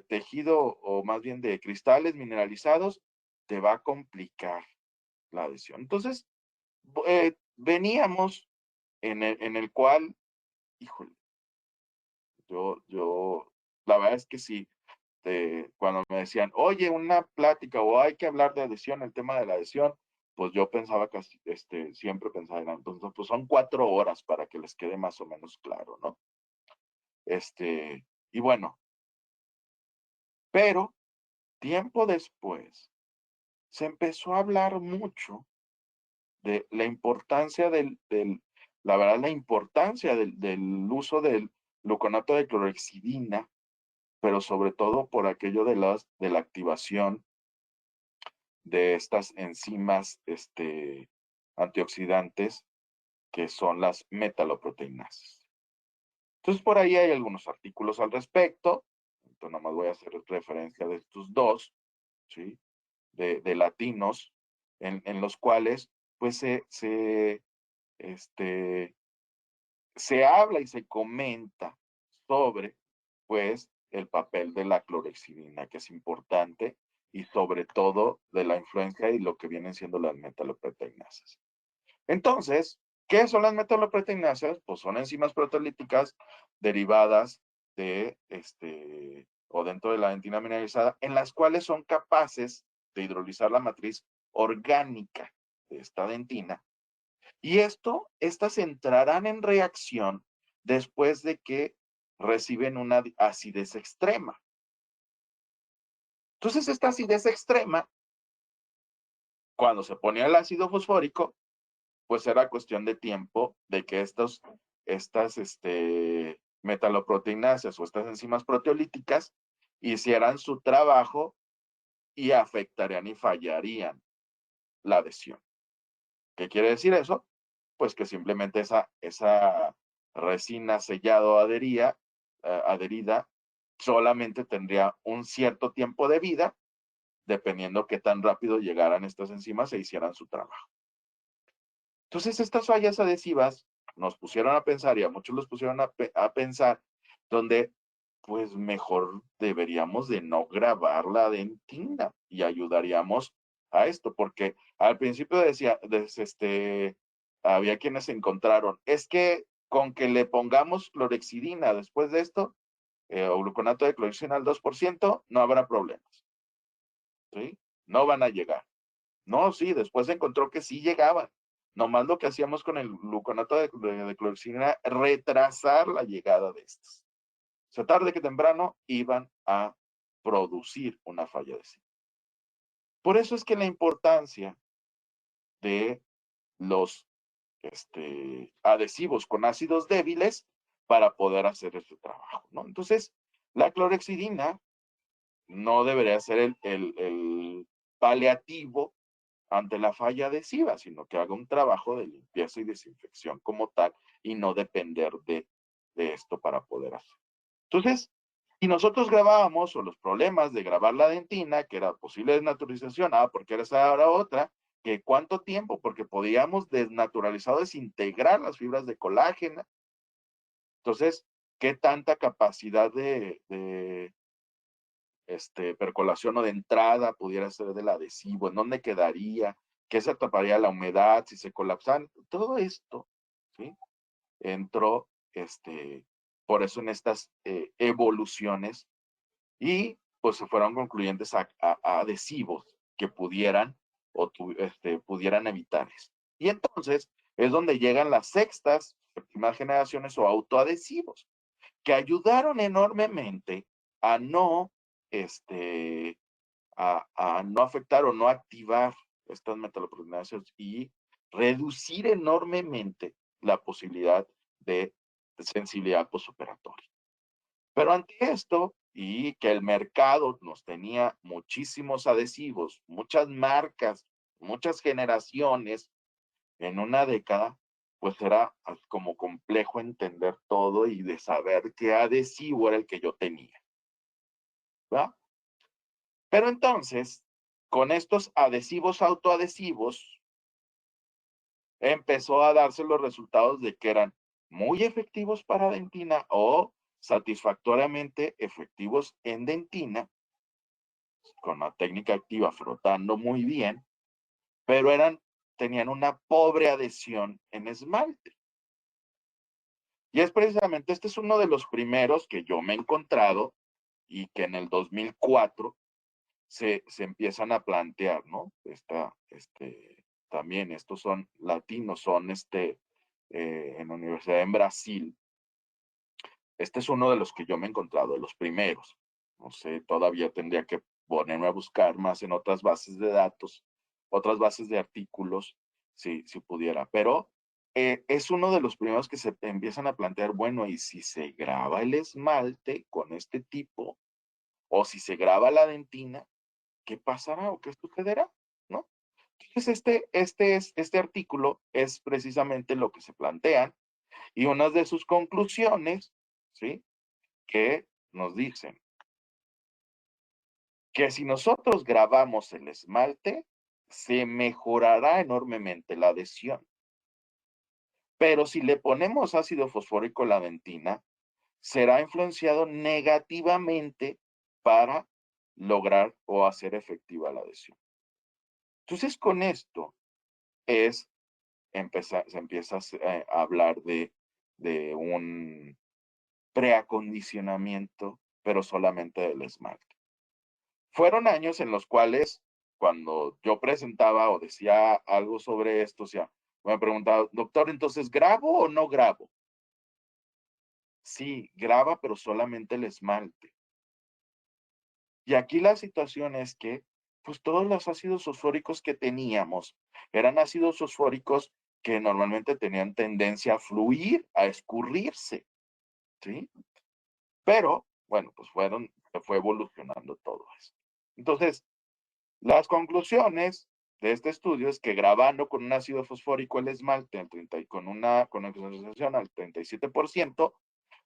tejido o más bien de cristales mineralizados, te va a complicar la adhesión. Entonces, veníamos en el cual, híjole, la verdad es que sí, cuando me decían, oye, una plática o hay que hablar de adhesión, el tema de la adhesión, pues yo pensaba que siempre pensaba, entonces, pues son 4 horas para que les quede más o menos claro, ¿no? Y bueno, pero tiempo después se empezó a hablar mucho de la importancia la verdad, la importancia del uso del gluconato de clorexidina, pero sobre todo por aquello de la activación de estas enzimas antioxidantes que son las metaloproteinases. Entonces, por ahí hay algunos artículos al respecto. Entonces, nada más voy a hacer referencia de estos dos, ¿sí? De latinos, en los cuales, pues, se habla y se comenta sobre, pues, el papel de la clorexidina, que es importante, y sobre todo de la influencia y lo que vienen siendo las metaloproteinases. Entonces, ¿qué son las metaloproteinases? Pues son enzimas proteolíticas derivadas o dentro de la dentina mineralizada, en las cuales son capaces de hidrolizar la matriz orgánica de esta dentina. Y estas entrarán en reacción después de que reciben una acidez extrema. Entonces, esta acidez extrema, cuando se ponía el ácido fosfórico, pues era cuestión de tiempo de que estas metaloproteinases o estas enzimas proteolíticas hicieran su trabajo y afectarían y fallarían la adhesión. ¿Qué quiere decir eso? Pues que simplemente esa resina sellado adherida solamente tendría un cierto tiempo de vida, dependiendo qué tan rápido llegaran estas enzimas e hicieran su trabajo. Entonces, estas fallas adhesivas nos pusieron a pensar, y a muchos los pusieron a pensar, donde pues mejor deberíamos de no grabar la dentina y ayudaríamos a esto, porque al principio había quienes encontraron, es que con que le pongamos clorexidina después de esto, o gluconato de clorexidina al 2%, no habrá problemas, ¿sí? No van a llegar. No, sí, después se encontró que sí llegaban. Nomás lo que hacíamos con el gluconato de clorexidina, retrasar la llegada de estos. O sea, tarde que temprano iban a producir una falla adhesiva. Por eso es que la importancia de los adhesivos con ácidos débiles para poder hacer este trabajo, ¿no? Entonces, la clorexidina no debería ser el paliativo ante la falla adhesiva, sino que haga un trabajo de limpieza y desinfección como tal y no depender de esto para poder hacer. Entonces, y nosotros grabábamos, o los problemas de grabar la dentina, que era posible desnaturalización, porque era esa ahora otra, que cuánto tiempo, porque podíamos desnaturalizar o desintegrar las fibras de colágeno. Entonces, ¿qué tanta capacidad de percolación o de entrada pudiera ser del adhesivo? ¿En dónde quedaría? ¿Qué se atraparía la humedad? Si se colapsan, todo esto, ¿sí? Entró, por eso en estas evoluciones y pues se fueron concluyentes a adhesivos que pudieran pudieran evitar eso. Y entonces es donde llegan las sextas, séptimas generaciones o autoadhesivos, que ayudaron enormemente a no, a no afectar o no activar estas metaloproteínas y reducir enormemente la posibilidad de sensibilidad postoperatoria. Pero ante esto, y que el mercado nos tenía muchísimos adhesivos, muchas marcas, muchas generaciones en una década, pues era como complejo entender todo y de saber qué adhesivo era el que yo tenía, ¿va? Pero entonces, con estos adhesivos autoadhesivos, empezó a darse los resultados de que eran muy efectivos para dentina o satisfactoriamente efectivos en dentina, con la técnica activa frotando muy bien, pero tenían una pobre adhesión en esmalte. Y es precisamente, este es uno de los primeros que yo me he encontrado y que en el 2004 se empiezan a plantear, ¿no? También estos son latinos, son en la universidad en Brasil. Este es uno de los que yo me he encontrado, de los primeros. No sé, todavía tendría que ponerme a buscar más en otras bases de datos, otras bases de artículos, si pudiera. Pero es uno de los primeros que se empiezan a plantear, bueno, ¿y si se graba el esmalte con este tipo? O si se graba la dentina, ¿qué pasará o qué sucederá? ¿No? Entonces, este artículo es precisamente lo que se plantean y una de sus conclusiones, ¿sí? Que nos dicen que si nosotros grabamos el esmalte, se mejorará enormemente la adhesión. Pero si le ponemos ácido fosfórico a la dentina, será influenciado negativamente para lograr o hacer efectiva la adhesión. Entonces, con esto se empieza a hablar de un preacondicionamiento, pero solamente del esmalte. Fueron años en los cuales, cuando yo presentaba o decía algo sobre esto, o sea, me preguntaba, doctor, entonces, ¿grabo o no grabo? Sí, graba, pero solamente el esmalte. Y aquí la situación es que, pues todos los ácidos fosfóricos que teníamos eran ácidos fosfóricos que normalmente tenían tendencia a fluir, a escurrirse, ¿sí? Pero, bueno, pues se fue evolucionando todo eso. Entonces, las conclusiones de este estudio es que grabando con un ácido fosfórico el esmalte con una concentración al 37%,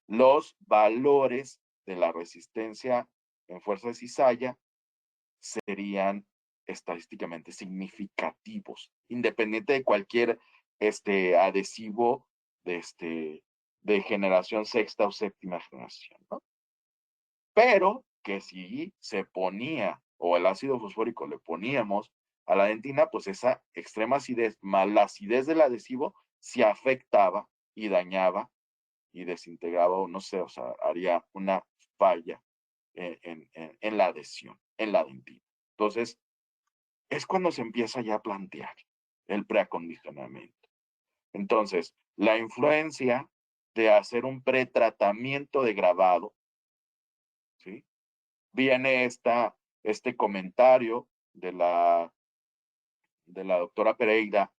los valores de la resistencia en fuerza de cizalla serían estadísticamente significativos, independiente de cualquier adhesivo de generación sexta o séptima generación, ¿no? Pero que si se ponía, o el ácido fosfórico le poníamos a la dentina, pues esa extrema acidez más la acidez del adhesivo se afectaba y dañaba y desintegraba, o no sé, o sea, haría una falla en la adhesión, en la dentina. Entonces, es cuando se empieza ya a plantear el preacondicionamiento. Entonces, la influencia de hacer un pretratamiento de grabado, ¿sí? Viene este comentario de la doctora Pereira,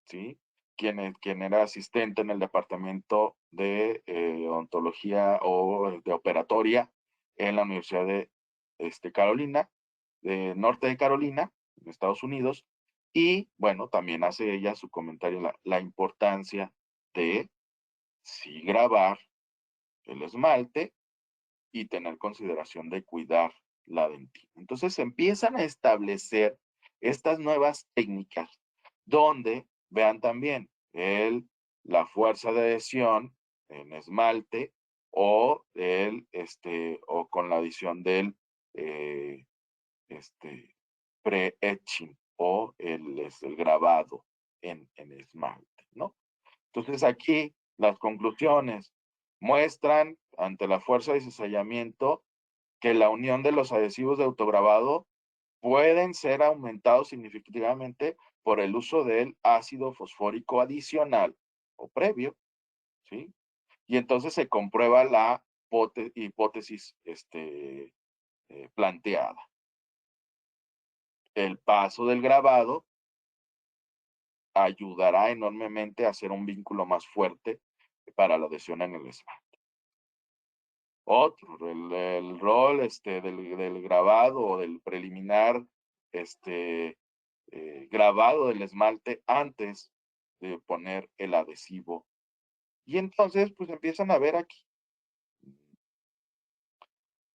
¿sí? Quien era asistente en el departamento de odontología o de operatoria en la Universidad de Carolina, de Norte de Carolina, en Estados Unidos. Y bueno, también hace ella su comentario, la importancia de sí grabar el esmalte y tener consideración de cuidar la dentina. Entonces se empiezan a establecer estas nuevas técnicas donde vean también la fuerza de adhesión en esmalte o o con la adición del eh, pre-etching o el grabado en esmalte, ¿no? Entonces aquí las conclusiones muestran ante la fuerza de cizallamiento que la unión de los adhesivos de autograbado pueden ser aumentados significativamente por el uso del ácido fosfórico adicional o previo, ¿sí? Y entonces se comprueba la hipótesis planteada. El paso del grabado ayudará enormemente a hacer un vínculo más fuerte para la adhesión en el esmalte. Otro, el rol del grabado o del preliminar grabado del esmalte antes de poner el adhesivo. Y entonces, pues empiezan a ver aquí.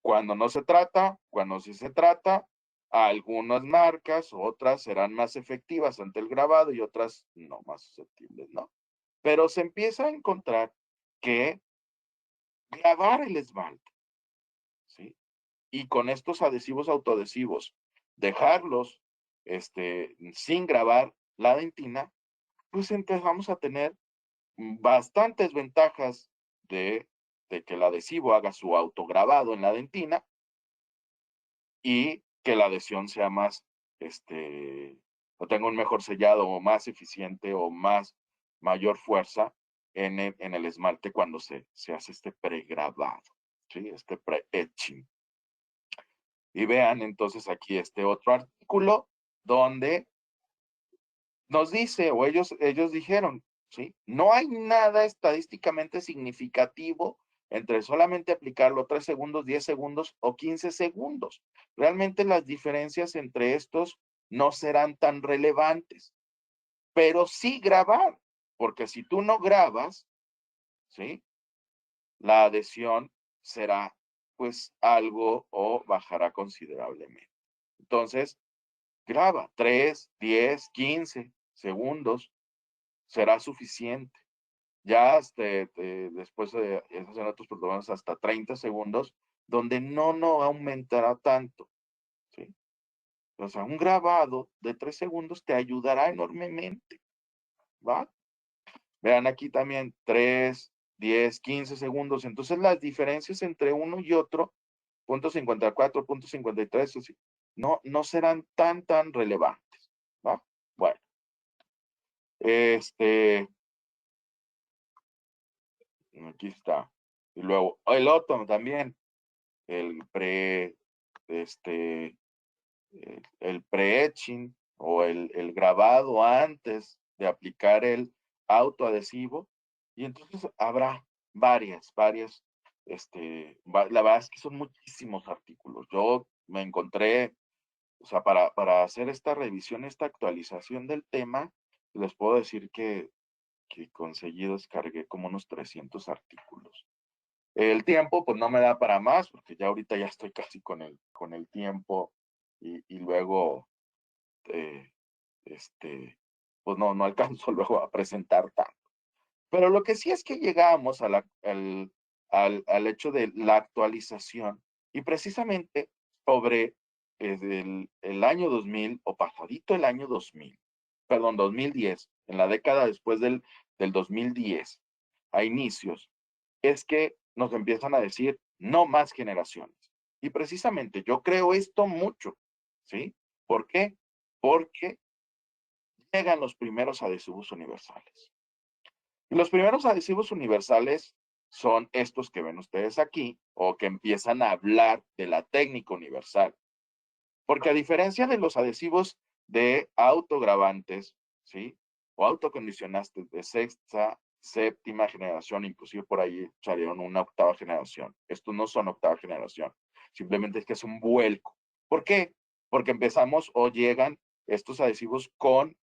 Cuando no se trata, cuando sí se trata, algunas marcas, otras serán más efectivas ante el grabado y otras no más susceptibles, ¿no? Pero se empieza a encontrar que grabar el esmalte, ¿sí? Y con estos adhesivos autoadhesivos, dejarlos sin grabar la dentina, pues empezamos a tener bastantes ventajas de que el adhesivo haga su autograbado en la dentina y que la adhesión sea más, o tenga un mejor sellado o más eficiente o mayor fuerza en el esmalte cuando se hace este pregrabado, ¿sí? Este pre-etching. Y vean entonces aquí este otro artículo donde nos dice, o ellos dijeron, ¿sí? No hay nada estadísticamente significativo entre solamente aplicarlo 3 segundos, 10 segundos o 15 segundos. Realmente las diferencias entre estos no serán tan relevantes, pero sí grabar, porque si tú no grabas, ¿sí? La adhesión será pues algo o bajará considerablemente. Entonces, graba 3, 10, 15 segundos, será suficiente. Ya después de esos en otros programas hasta 30 segundos, donde no aumentará tanto, ¿sí? O sea, un grabado de 3 segundos te ayudará enormemente, ¿va? Vean aquí también 3, 10, 15 segundos. Entonces las diferencias entre uno y otro, punto 54, punto 53, así, no serán tan relevantes, ¿va? Bueno, aquí está. Y luego el otro también, el el pre-etching o el grabado antes de aplicar el autoadhesivo. Y entonces habrá varias, la verdad es que son muchísimos artículos. Yo me encontré, o sea, para hacer esta revisión, esta actualización del tema, les puedo decir que conseguí descargué como unos 300 artículos. El tiempo, pues no me da para más, porque ya ahorita ya estoy casi con el tiempo y luego, eh, pues no alcanzo luego a presentar tanto. Pero lo que sí es que llegamos al hecho de la actualización y precisamente sobre el año 2000 o pasadito el año 2000, perdón, 2010, en la década después del 2010, a inicios, es que nos empiezan a decir no más generaciones. Y precisamente yo creo esto mucho, ¿sí? ¿Por qué? porque llegan los primeros adhesivos universales. Y los primeros adhesivos universales son estos que ven ustedes aquí, o que empiezan a hablar de la técnica universal. Porque a diferencia de los adhesivos de autogravantes, ¿sí? O autocondicionantes de sexta, séptima generación, inclusive por ahí salieron una octava generación. Estos no son octava generación, simplemente es que es un vuelco. ¿Por qué? Porque empezamos o llegan estos adhesivos con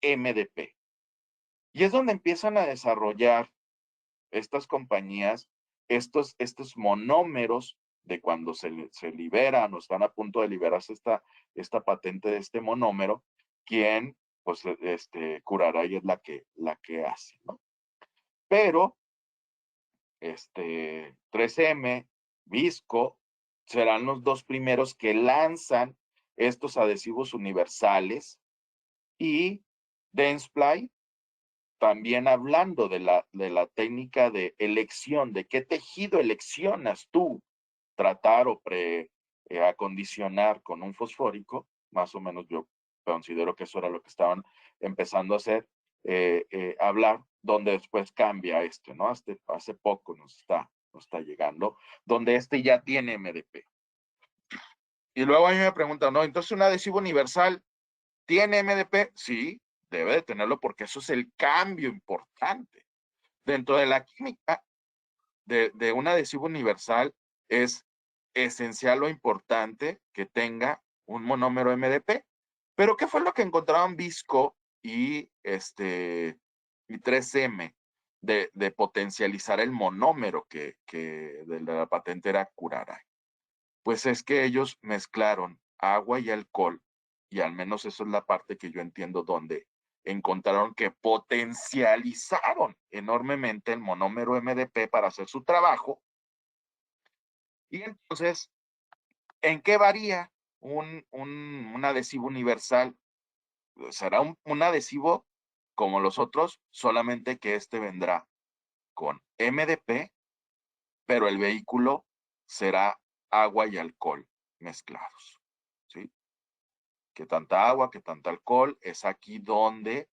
MDP. Y es donde empiezan a desarrollar estas compañías, estos monómeros de cuando se liberan o están a punto de liberarse esta patente de este monómero, quien, pues, Curaray es la que hace, ¿no? Pero, 3M, Visco, serán los dos primeros que lanzan estos adhesivos universales y Dentsply, también hablando de la técnica de elección, de qué tejido eleccionas tú tratar o acondicionar con un fosfórico, más o menos yo considero que eso era lo que estaban empezando a hacer, hablar, donde después cambia ¿no? Hace poco nos está llegando, donde ya tiene MDP. Y luego a mí me preguntan, ¿no? Entonces un adhesivo universal ¿tiene MDP? Sí, debe de tenerlo porque eso es el cambio importante. Dentro de la química de un adhesivo universal es esencial o importante que tenga un monómero MDP. Pero ¿qué fue lo que encontraron Visco y 3M de potencializar el monómero que de la patente era Curaray? Pues es que ellos mezclaron agua y alcohol, y al menos eso es la parte que yo entiendo donde encontraron que potencializaron enormemente el monómero MDP para hacer su trabajo. Y entonces, ¿en qué varía un adhesivo universal? Será un adhesivo como los otros, solamente que vendrá con MDP, pero el vehículo será agua y alcohol mezclados, ¿sí? Que tanta agua, que tanta alcohol, es aquí donde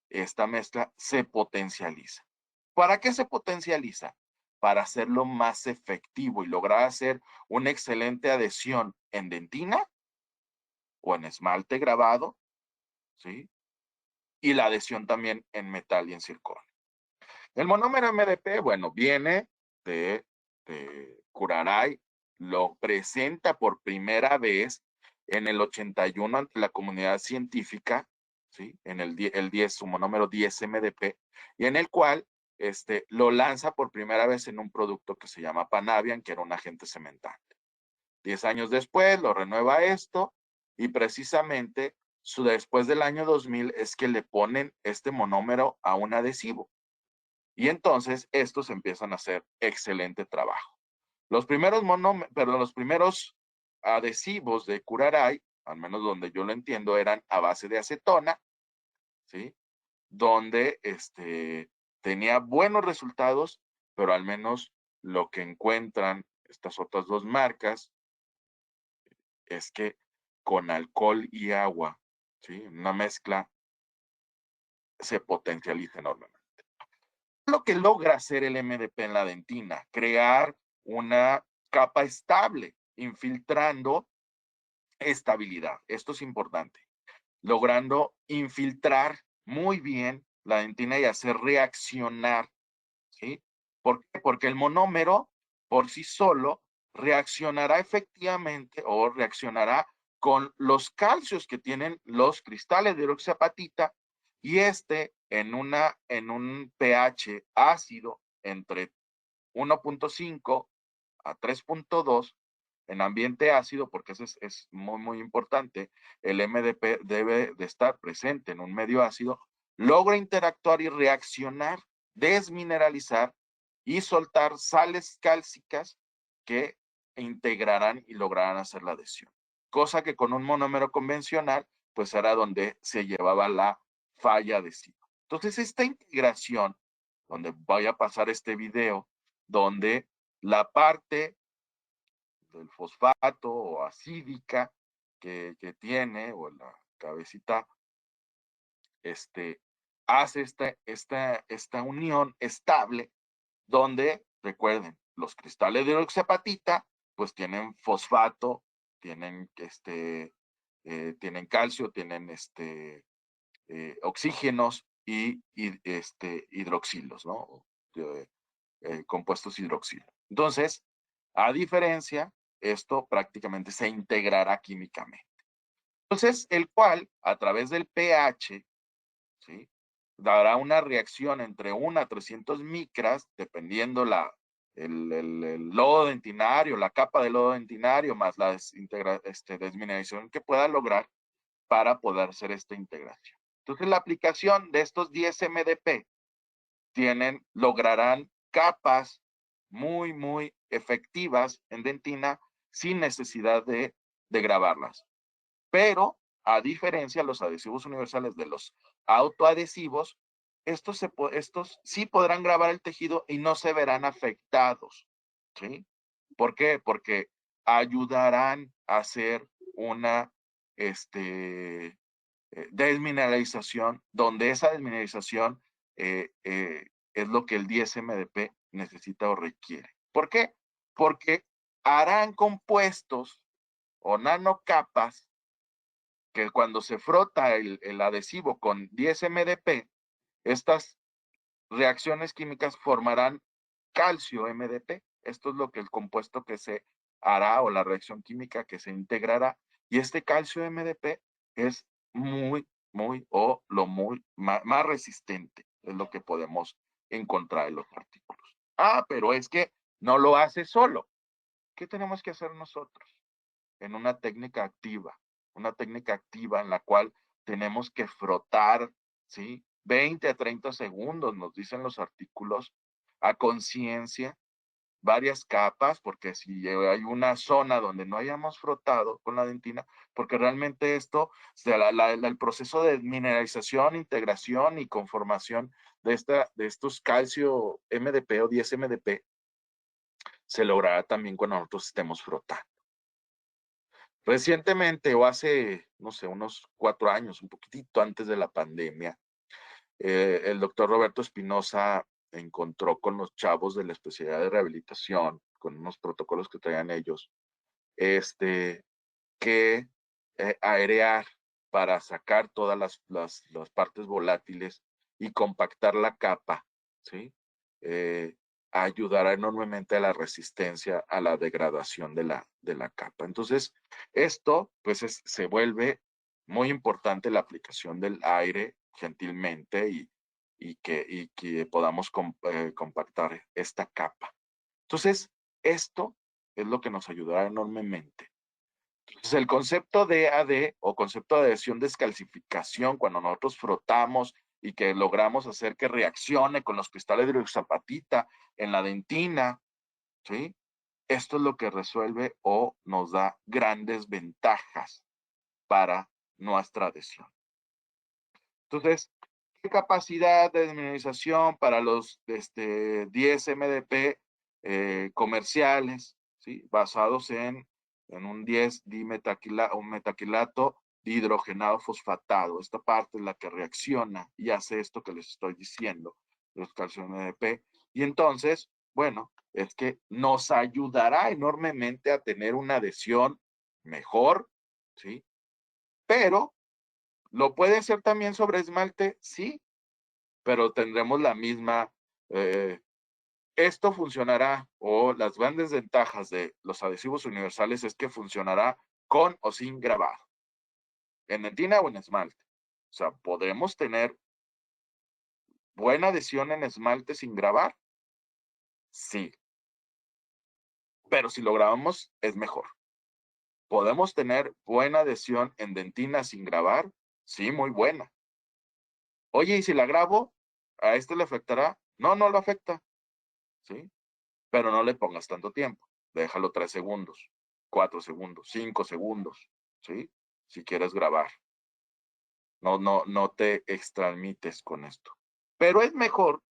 esta mezcla se potencializa. ¿Para qué se potencializa? Para hacerlo más efectivo y lograr hacer una excelente adhesión en dentina o en esmalte grabado, ¿sí? Y la adhesión también en metal y en circonio. El monómero MDP, bueno, viene de Curaray, lo presenta por primera vez en el 81 ante la comunidad científica, ¿sí? En el 10, su monómero 10 MDP, y en el cual lo lanza por primera vez en un producto que se llama Panavian, que era un agente cementante. 10 años después lo renueva esto, y precisamente después del año 2000 es que le ponen este monómero a un adhesivo. Y entonces estos empiezan a hacer excelente trabajo. Los primeros adhesivos de Curaray, al menos donde yo lo entiendo, eran a base de acetona, ¿sí? Donde tenía buenos resultados, pero al menos lo que encuentran estas otras dos marcas es que con alcohol y agua, ¿sí? Una mezcla se potencializa enormemente. Lo que logra hacer el MDP en la dentina, crear una capa estable, infiltrando estabilidad. Esto es importante. Logrando infiltrar muy bien la dentina y hacer reaccionar, ¿sí? ¿Por qué? Porque el monómero por sí solo reaccionará efectivamente o reaccionará con los calcios que tienen los cristales de hidroxiapatita, y en un pH ácido entre 1.5 a 3.2 en ambiente ácido, porque eso es muy, muy importante. El MDP debe de estar presente en un medio ácido, logra interactuar y reaccionar, desmineralizar y soltar sales cálcicas que integrarán y lograrán hacer la adhesión. Cosa que con un monómero convencional, pues era donde se llevaba la falla adhesiva. Entonces, esta integración, donde voy a pasar este video, donde la parte del fosfato o acídica que tiene, o cabecita, hace esta unión estable donde, recuerden, los cristales de hidroxiapatita, pues tienen fosfato, tienen tienen calcio, tienen oxígenos y hidroxilos, ¿no? Compuestos hidroxilos. Entonces, a diferencia, esto prácticamente se integrará químicamente. Entonces, el cual, a través del pH, ¿sí?, dará una reacción entre 1 a 300 micras, dependiendo el lodo dentinario, la capa de lodo dentinario, más la desmineralización que pueda lograr para poder hacer esta integración. Entonces, la aplicación de estos 10 MDP lograrán capas muy, muy efectivas en dentina sin necesidad de grabarlas. Pero, a diferencia de los adhesivos universales de los autoadhesivos, estos sí podrán grabar el tejido y no se verán afectados, ¿sí? ¿Por qué? Porque ayudarán a hacer una desmineralización, donde esa desmineralización es lo que el 10-MDP necesita o requiere. ¿Por qué? Porque harán compuestos o nanocapas que cuando se frota el adhesivo con 10-MDP, estas reacciones químicas formarán calcio MDP. Esto es lo que el compuesto que se hará o la reacción química que se integrará. Y este calcio MDP es muy más resistente. Es lo que podemos encontrar en los artículos. Pero es que no lo hace solo. ¿Qué tenemos que hacer nosotros? En una técnica activa en la cual tenemos que frotar, ¿sí? 20 a 30 segundos, nos dicen los artículos, a conciencia, varias capas, porque si hay una zona donde no hayamos frotado con la dentina, porque realmente esto, el proceso de mineralización, integración y conformación de estos calcio MDP o 10 MDP se logrará también cuando nosotros estemos frotando. Recientemente, o hace, no sé, unos 4 años, un poquitito antes de la pandemia, el doctor Roberto Espinosa encontró con los chavos de la especialidad de rehabilitación, con unos protocolos que traían ellos, que aerear para sacar todas las partes volátiles y compactar la capa, ¿sí? Ayudará enormemente a la resistencia a la degradación de la capa. Entonces, esto pues se vuelve muy importante la aplicación del aire gentilmente y que podamos compactar esta capa. Entonces, esto es lo que nos ayudará enormemente. Entonces, el concepto de AD o concepto de adhesión descalcificación, cuando nosotros frotamos y que logramos hacer que reaccione con los cristales de hidroxiapatita en la dentina, ¿sí? Esto es lo que resuelve o nos da grandes ventajas para nuestra adhesión. Entonces, ¿qué capacidad de desmineralización para los 10 MDP comerciales, ¿sí?, basados en un 10-dimetaquilato, un metaquilato dihidrogenado fosfatado? Esta parte es la que reacciona y hace esto que les estoy diciendo, los calcio MDP. Y entonces, bueno, es que nos ayudará enormemente a tener una adhesión mejor, ¿sí? Pero ¿lo puede hacer también sobre esmalte? Sí, pero tendremos la misma. Esto funcionará, o las grandes ventajas de los adhesivos universales es que funcionará con o sin grabado, en dentina o en esmalte. O sea, ¿podemos tener buena adhesión en esmalte sin grabar? Sí, pero si lo grabamos es mejor. ¿Podemos tener buena adhesión en dentina sin grabar? Sí, muy buena. Oye, ¿y si la grabo? ¿A este le afectará? No, no lo afecta, ¿sí? Pero no le pongas tanto tiempo. Déjalo 3 segundos, 4 segundos, 5 segundos, ¿sí? Si quieres grabar. No te extralimites con esto. Pero es mejor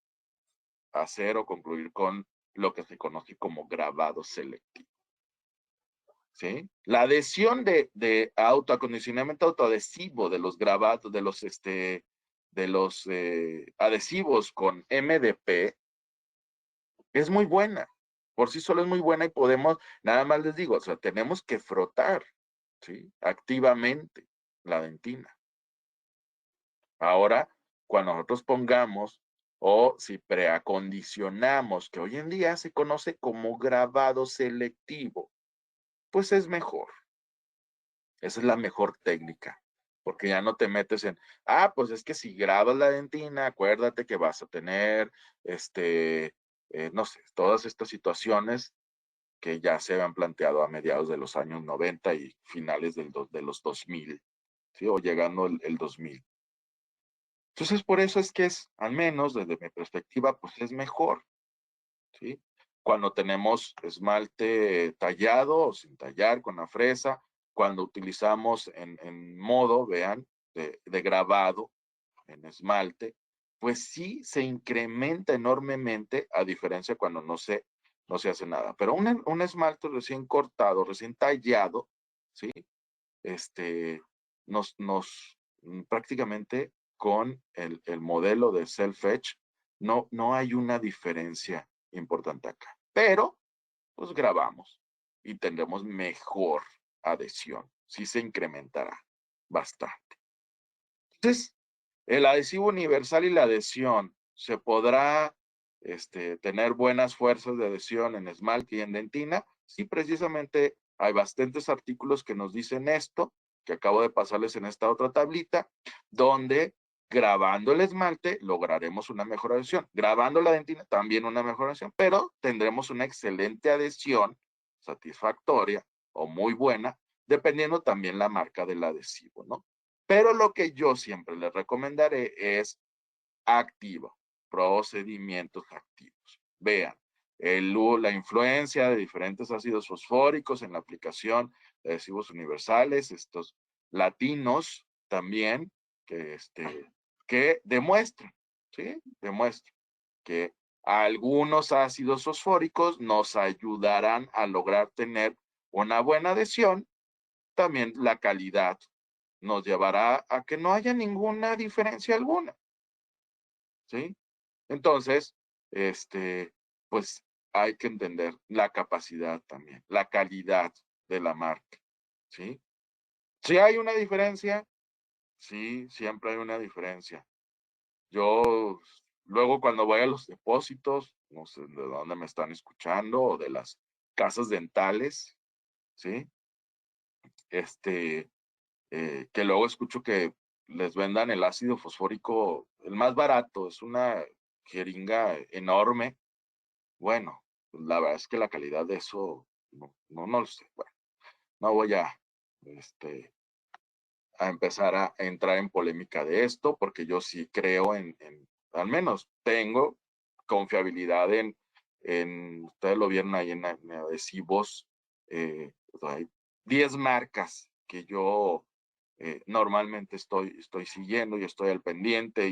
hacer o concluir con lo que se conoce como grabado selectivo. ¿sí? La adhesión de autoacondicionamiento autoadhesivo de los grabados, de los adhesivos con MDP es muy buena. Por sí solo es muy buena y podemos, nada más les digo, o sea, tenemos que frotar, ¿sí? Activamente la dentina. Ahora, cuando nosotros pongamos o si preacondicionamos, que hoy en día se conoce como grabado selectivo, pues es mejor. Esa es la mejor técnica, porque ya no te metes en, pues es que si grabas la dentina, acuérdate que vas a tener, no sé, todas estas situaciones que ya se habían planteado a mediados de los años 90 y finales de los 2000, ¿sí? O llegando el 2000. Entonces, por eso es que es, al menos desde mi perspectiva, pues es mejor, ¿sí? Cuando tenemos esmalte tallado o sin tallar con la fresa, cuando utilizamos en modo, vean, de grabado en esmalte, pues sí se incrementa enormemente a diferencia cuando no se hace nada. Pero un esmalte recién cortado, recién tallado, ¿sí? Prácticamente con el modelo de Self-Etch, no hay una diferencia importante acá. Pero, pues grabamos y tendremos mejor adhesión. Sí se incrementará bastante. Entonces, el adhesivo universal y la adhesión, ¿se podrá tener buenas fuerzas de adhesión en esmalte y en dentina? Sí, precisamente hay bastantes artículos que nos dicen esto, que acabo de pasarles en esta otra tablita, donde grabando el esmalte lograremos una mejor adhesión. Grabando la dentina también una mejor adhesión, pero tendremos una excelente adhesión satisfactoria o muy buena, dependiendo también la marca del adhesivo, ¿no? Pero lo que yo siempre les recomendaré es activo, procedimientos activos. Vean, la influencia de diferentes ácidos fosfóricos en la aplicación de adhesivos universales, estos latinos también, que demuestran, ¿sí? Demuestran que algunos ácidos fosfóricos nos ayudarán a lograr tener una buena adhesión, también la calidad nos llevará a que no haya ninguna diferencia alguna, ¿sí? Entonces, pues hay que entender la capacidad también, la calidad de la marca, ¿sí? Si hay una diferencia, sí, siempre hay una diferencia. Yo, luego cuando voy a los depósitos, no sé de dónde me están escuchando, o de las casas dentales, ¿sí? Que luego escucho que les vendan el ácido fosfórico, el más barato, es una jeringa enorme. Bueno, la verdad es que la calidad de eso, no lo sé. Bueno, no voy a empezar a entrar en polémica de esto, porque yo sí creo al menos tengo confiabilidad ustedes lo vieron ahí en adhesivos, hay 10 marcas que yo normalmente estoy siguiendo y estoy al pendiente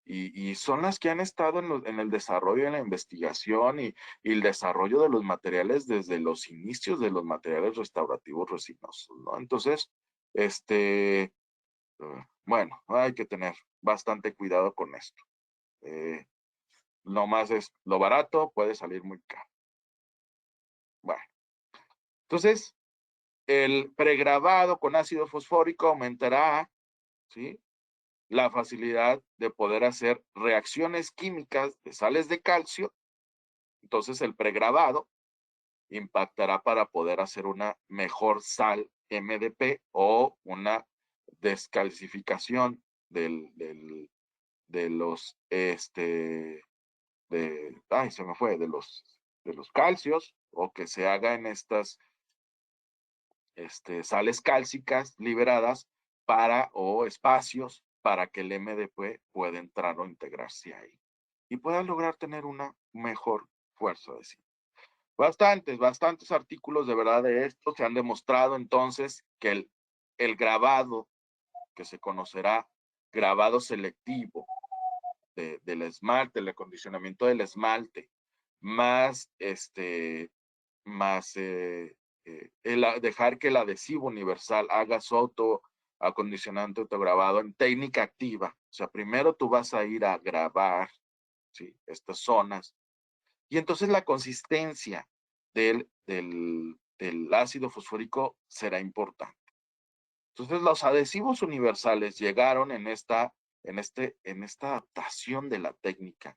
y son las que han estado en el desarrollo, en la investigación y el desarrollo de los materiales desde los inicios de los materiales restaurativos resinosos, ¿no? Entonces, bueno, hay que tener bastante cuidado con esto. Lo más es, lo barato puede salir muy caro. Bueno, entonces, el pregrabado con ácido fosfórico aumentará, ¿sí?, la facilidad de poder hacer reacciones químicas de sales de calcio. Entonces, el pregrabado impactará para poder hacer una mejor sal MDP o una descalcificación de los, se me fue, de los calcios, o que se haga en estas sales cálcicas liberadas o espacios para que el MDP pueda entrar o integrarse ahí y pueda lograr tener una mejor fuerza de sí. Bastantes artículos de verdad de esto se han demostrado entonces que el grabado, que se conocerá grabado selectivo del esmalte, el acondicionamiento del esmalte, más dejar que el adhesivo universal haga su autoacondicionante autograbado en técnica activa. O sea, primero tú vas a ir a grabar, ¿sí?, estas zonas. Y entonces la consistencia del ácido fosfórico será importante. Entonces los adhesivos universales llegaron en esta adaptación de la técnica.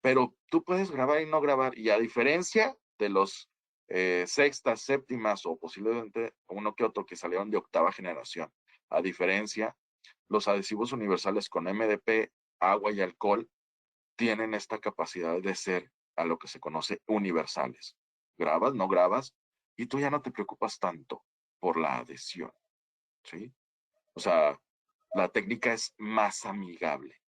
Pero tú puedes grabar y no grabar. Y a diferencia de los sextas, séptimas o posiblemente uno que otro que salieron de octava generación, a diferencia, los adhesivos universales con MDP, agua y alcohol tienen esta capacidad de ser a lo que se conoce universales. Grabas, no grabas, y tú ya no te preocupas tanto por la adhesión, ¿sí? O sea, la técnica es más amigable.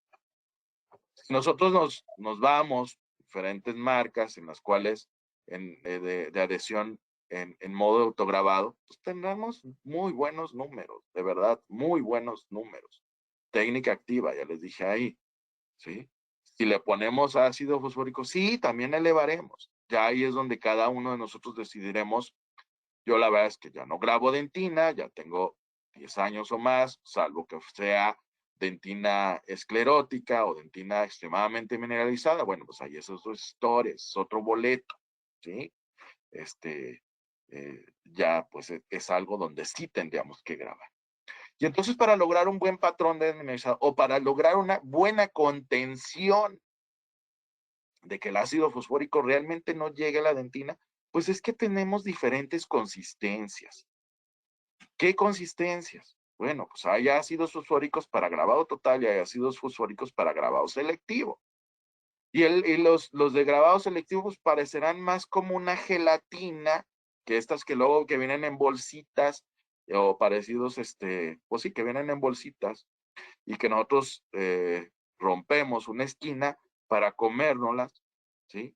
Nosotros nos vamos, diferentes marcas en las cuales de adhesión en modo autograbado, pues tendremos muy buenos números, de verdad, muy buenos números. Técnica activa, ya les dije ahí, ¿sí? Si le ponemos ácido fosfórico, sí, también elevaremos. Ya ahí es donde cada uno de nosotros decidiremos. Yo la verdad es que ya no grabo dentina, ya tengo 10 años o más, salvo que sea dentina esclerótica o dentina extremadamente mineralizada. Bueno, pues ahí es otra historia, es otro boleto, ¿sí? Ya pues es algo donde sí tendríamos que grabar. Y entonces para lograr un buen patrón de mineralización o para lograr una buena contención de que el ácido fosfórico realmente no llegue a la dentina, pues es que tenemos diferentes consistencias. ¿Qué consistencias? Bueno, pues hay ácidos fosfóricos para grabado total y hay ácidos fosfóricos para grabado selectivo. Y los de grabado selectivo pues parecerán más como una gelatina que estas que luego que vienen en bolsitas o parecidos, pues sí, que vienen en bolsitas y que nosotros rompemos una esquina para comérnoslas, ¿sí?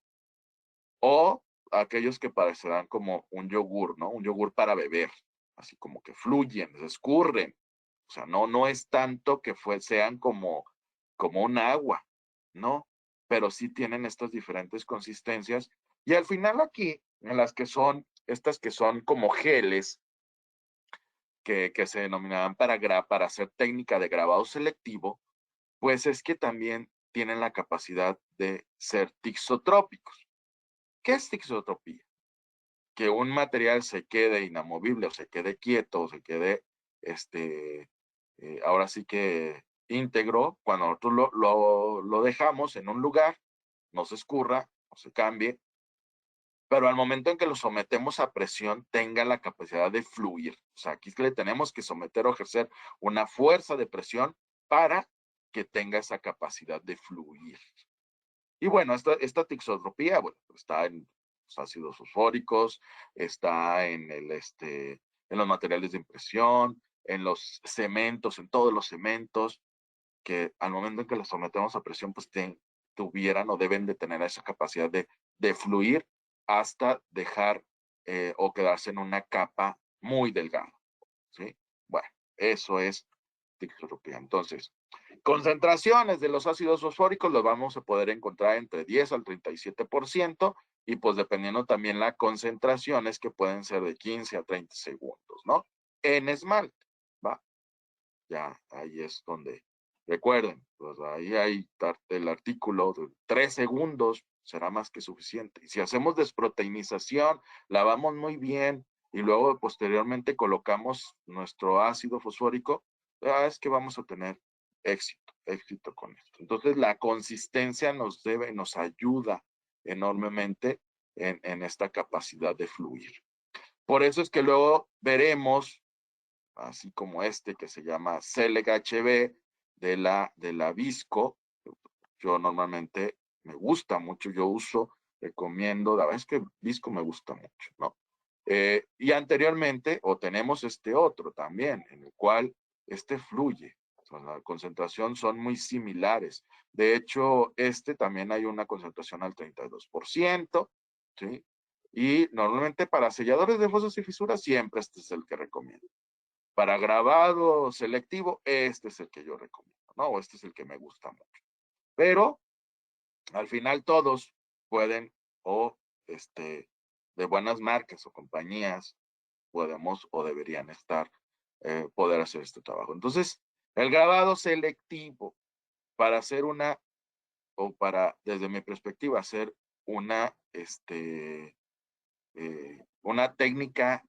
O aquellos que parecerán como un yogur, ¿no? Un yogur para beber, así como que fluyen, se escurren. O sea, no es tanto que sean como un agua, ¿no? Pero sí tienen estas diferentes consistencias. Y al final aquí, en estas que son como geles, que se denominaban para hacer técnica de grabado selectivo, pues es que también tienen la capacidad de ser tixotrópicos. ¿Qué es tixotropía? Que un material se quede inamovible o se quede quieto o se quede, ahora sí que íntegro, cuando nosotros lo dejamos en un lugar, no se escurra, no se cambie, pero al momento en que lo sometemos a presión, tenga la capacidad de fluir. O sea, aquí le tenemos que someter o ejercer una fuerza de presión para que tenga esa capacidad de fluir. Y bueno, esta tixotropía, bueno, está en los ácidos fosfóricos, está en los materiales de impresión, en los cementos, en todos los cementos, que al momento en que los sometemos a presión, pues tuvieran o deben de tener esa capacidad de fluir hasta dejar o quedarse en una capa muy delgada, ¿sí? Bueno, eso es tixotropía. Entonces, concentraciones de los ácidos fosfóricos los vamos a poder encontrar entre 10 al 37% y pues dependiendo también la concentraciones que pueden ser de 15 a 30 segundos, ¿no? En esmalte, ¿va? Ya, ahí es donde, recuerden, pues ahí hay el artículo de 3 segundos, será más que suficiente. Y si hacemos desproteinización, lavamos muy bien y luego posteriormente colocamos nuestro ácido fosfórico, es que vamos a tener éxito con esto. Entonces la consistencia nos ayuda enormemente en esta capacidad de fluir. Por eso es que luego veremos, así como que se llama Select HB de la Visco. Yo normalmente me gusta mucho, yo recomiendo, la verdad es que Visco me gusta mucho, ¿no? Y anteriormente, o tenemos otro también, en el cual fluye. O sea, la concentración son muy similares. De hecho, también hay una concentración al 32%, ¿sí? Y normalmente para selladores de fosas y fisuras, siempre este es el que recomiendo. Para grabado selectivo, este es el que yo recomiendo, ¿no? O este es el que me gusta mucho. Pero al final todos pueden, o de buenas marcas o compañías, podemos o deberían estar, poder hacer este trabajo. Entonces, el grabado selectivo para hacer desde mi perspectiva, hacer una técnica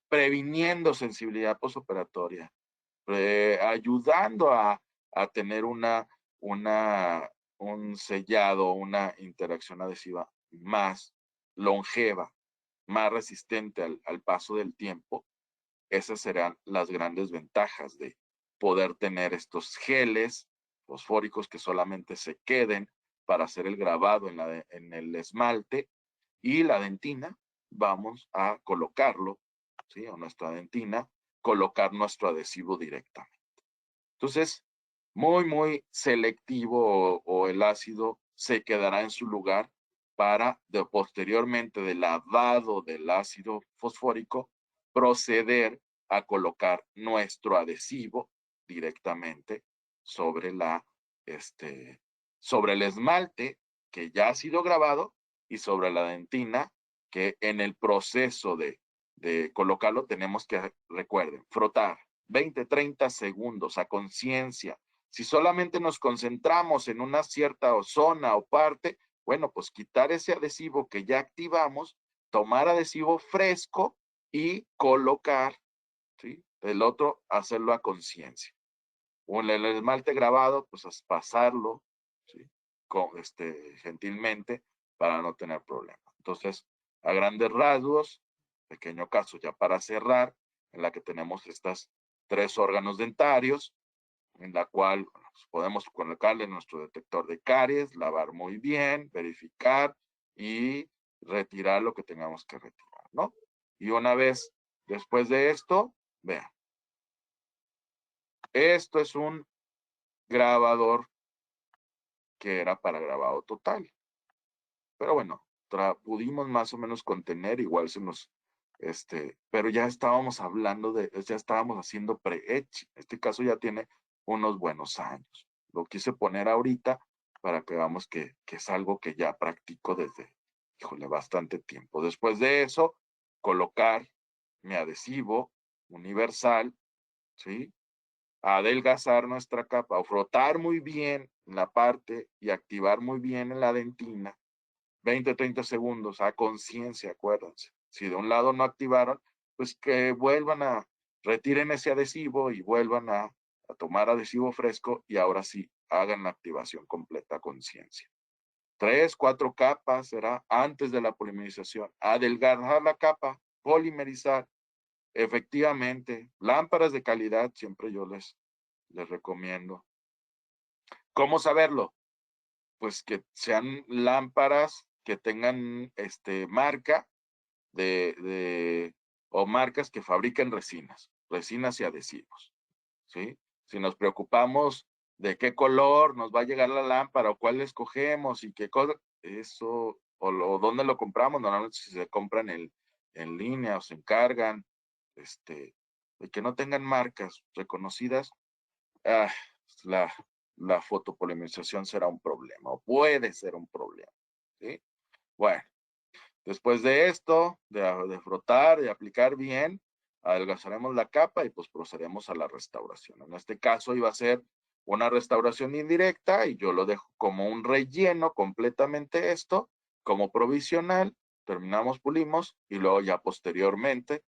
previniendo sensibilidad postoperatoria, ayudando a tener un sellado, una interacción adhesiva más longeva, más resistente al paso del tiempo. Esas serán las grandes ventajas de poder tener estos geles fosfóricos que solamente se queden para hacer el grabado en el esmalte, y la dentina vamos a colocarlo, ¿sí? O nuestra dentina, colocar nuestro adhesivo directamente. Entonces, muy selectivo, o el ácido se quedará en su lugar para posteriormente del lavado del ácido fosfórico proceder a colocar nuestro adhesivo directamente sobre sobre el esmalte que ya ha sido grabado, y sobre la dentina que en el proceso de colocarlo tenemos que, recuerden, frotar 20, 30 segundos a conciencia. Si solamente nos concentramos en una cierta zona o parte, bueno, pues quitar ese adhesivo que ya activamos, tomar adhesivo fresco y colocar, ¿sí? El otro, hacerlo a conciencia. O el esmalte grabado, pues pasarlo, ¿sí? Gentilmente, para no tener problemas. Entonces, a grandes rasgos, pequeño caso ya para cerrar, en la que tenemos estas 3 órganos dentarios, en la cual podemos colocarle nuestro detector de caries, lavar muy bien, verificar y retirar lo que tengamos que retirar, ¿no? Y una vez después de esto, vean, esto es un grabador que era para grabado total. Pero bueno, pudimos más o menos contener, igual pero ya estábamos hablando ya estábamos haciendo pre-etch. En este caso ya tiene unos buenos años. Lo quise poner ahorita para que veamos que es algo que ya practico desde, híjole, bastante tiempo. Después de eso, colocar mi adhesivo universal, ¿sí? Adelgazar nuestra capa o frotar muy bien la parte y activar muy bien en la dentina. 20, 30 segundos a conciencia, acuérdense. Si de un lado no activaron, pues que retiren ese adhesivo y vuelvan a tomar adhesivo fresco, y ahora sí hagan la activación completa a conciencia. 3, 4 capas será antes de la polimerización. Adelgazar la capa, polimerizar. Efectivamente, lámparas de calidad siempre yo les recomiendo. ¿Cómo saberlo? Pues que sean lámparas que tengan marca o marcas que fabriquen resinas y adhesivos, ¿sí? Si nos preocupamos de qué color nos va a llegar la lámpara, o cuál escogemos y qué cosa, eso, o dónde lo compramos, normalmente si se compran en línea o se encargan, de que no tengan marcas reconocidas, la fotopolimerización será un problema, o puede ser un problema, ¿sí? Bueno, después de esto, de frotar, de aplicar bien, adelgazaremos la capa y pues procedemos a la restauración. En este caso iba a ser una restauración indirecta, y yo lo dejo como un relleno completamente esto, como provisional. Terminamos, pulimos, y luego ya posteriormente,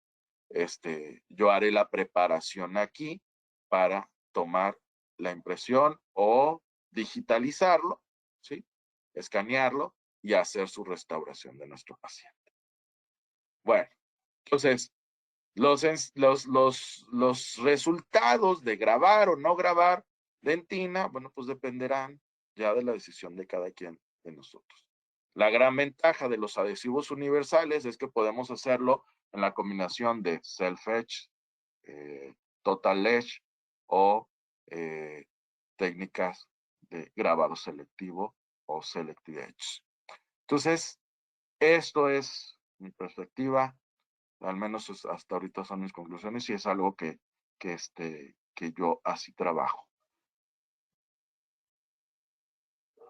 yo haré la preparación aquí para tomar la impresión o digitalizarlo, ¿sí? Escanearlo y hacer su restauración de nuestro paciente. Bueno, entonces, los resultados de grabar o no grabar dentina, bueno, pues dependerán ya de la decisión de cada quien de nosotros. La gran ventaja de los adhesivos universales es que podemos hacerlo en la combinación de self-etch, total etch o técnicas de grabado selectivo o selective etch. Entonces, esto es mi perspectiva, al menos hasta ahorita son mis conclusiones, y es algo que yo así trabajo.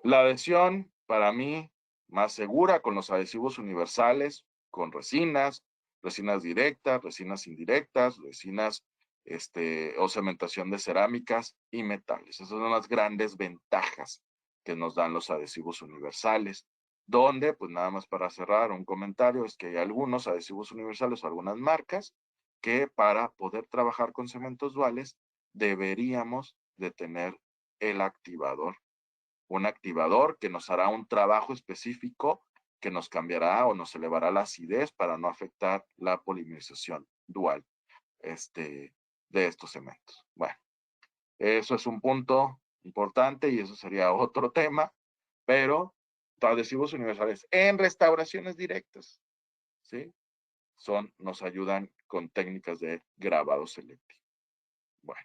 La adhesión, para mí, más segura con los adhesivos universales, con resinas, resinas directas, resinas indirectas, resinas o cementación de cerámicas y metales. Esas son las grandes ventajas que nos dan los adhesivos universales, donde, pues nada más para cerrar un comentario, es que hay algunos adhesivos universales o algunas marcas que para poder trabajar con cementos duales deberíamos de tener el activador. Un activador que nos hará un trabajo específico que nos cambiará o nos elevará la acidez para no afectar la polimerización dual de estos cementos. Bueno, eso es un punto importante y eso sería otro tema, pero adhesivos universales en restauraciones directas, ¿sí? Nos ayudan con técnicas de grabado selectivo. Bueno,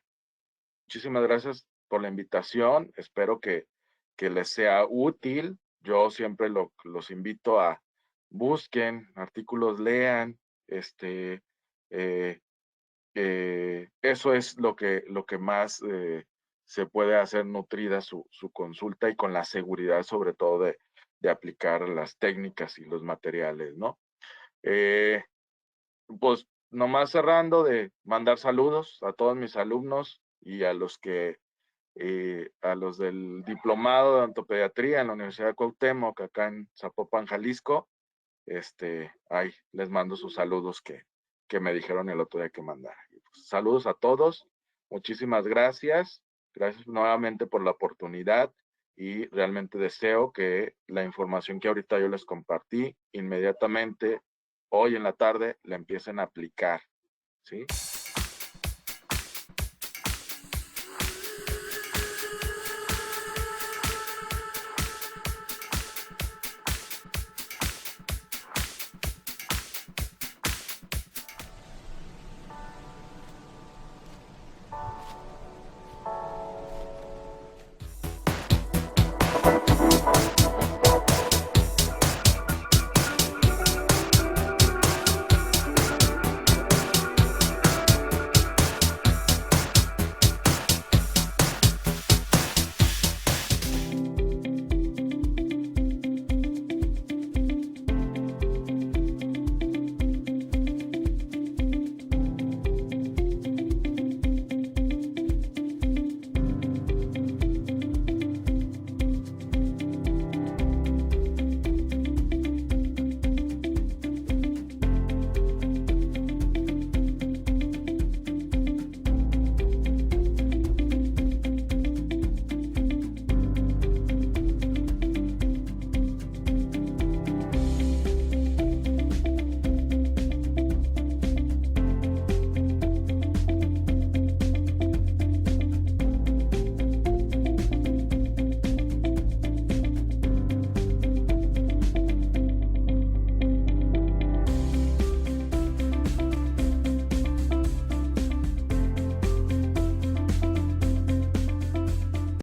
muchísimas gracias por la invitación. Espero que les sea útil. Yo siempre los invito a busquen artículos, lean, eso es lo que más se puede hacer nutrida su consulta y con la seguridad sobre todo de aplicar las técnicas y los materiales, ¿no? Pues nomás cerrando de mandar saludos a todos mis alumnos y a los del diplomado de odontopediatría en la Universidad de Cuauhtémoc, acá en Zapopan, Jalisco. Ahí les mando sus saludos que me dijeron el otro día que mandara. Pues, saludos a todos, muchísimas gracias. Gracias nuevamente por la oportunidad y realmente deseo que la información que ahorita yo les compartí inmediatamente hoy en la tarde la empiecen a aplicar, ¿sí?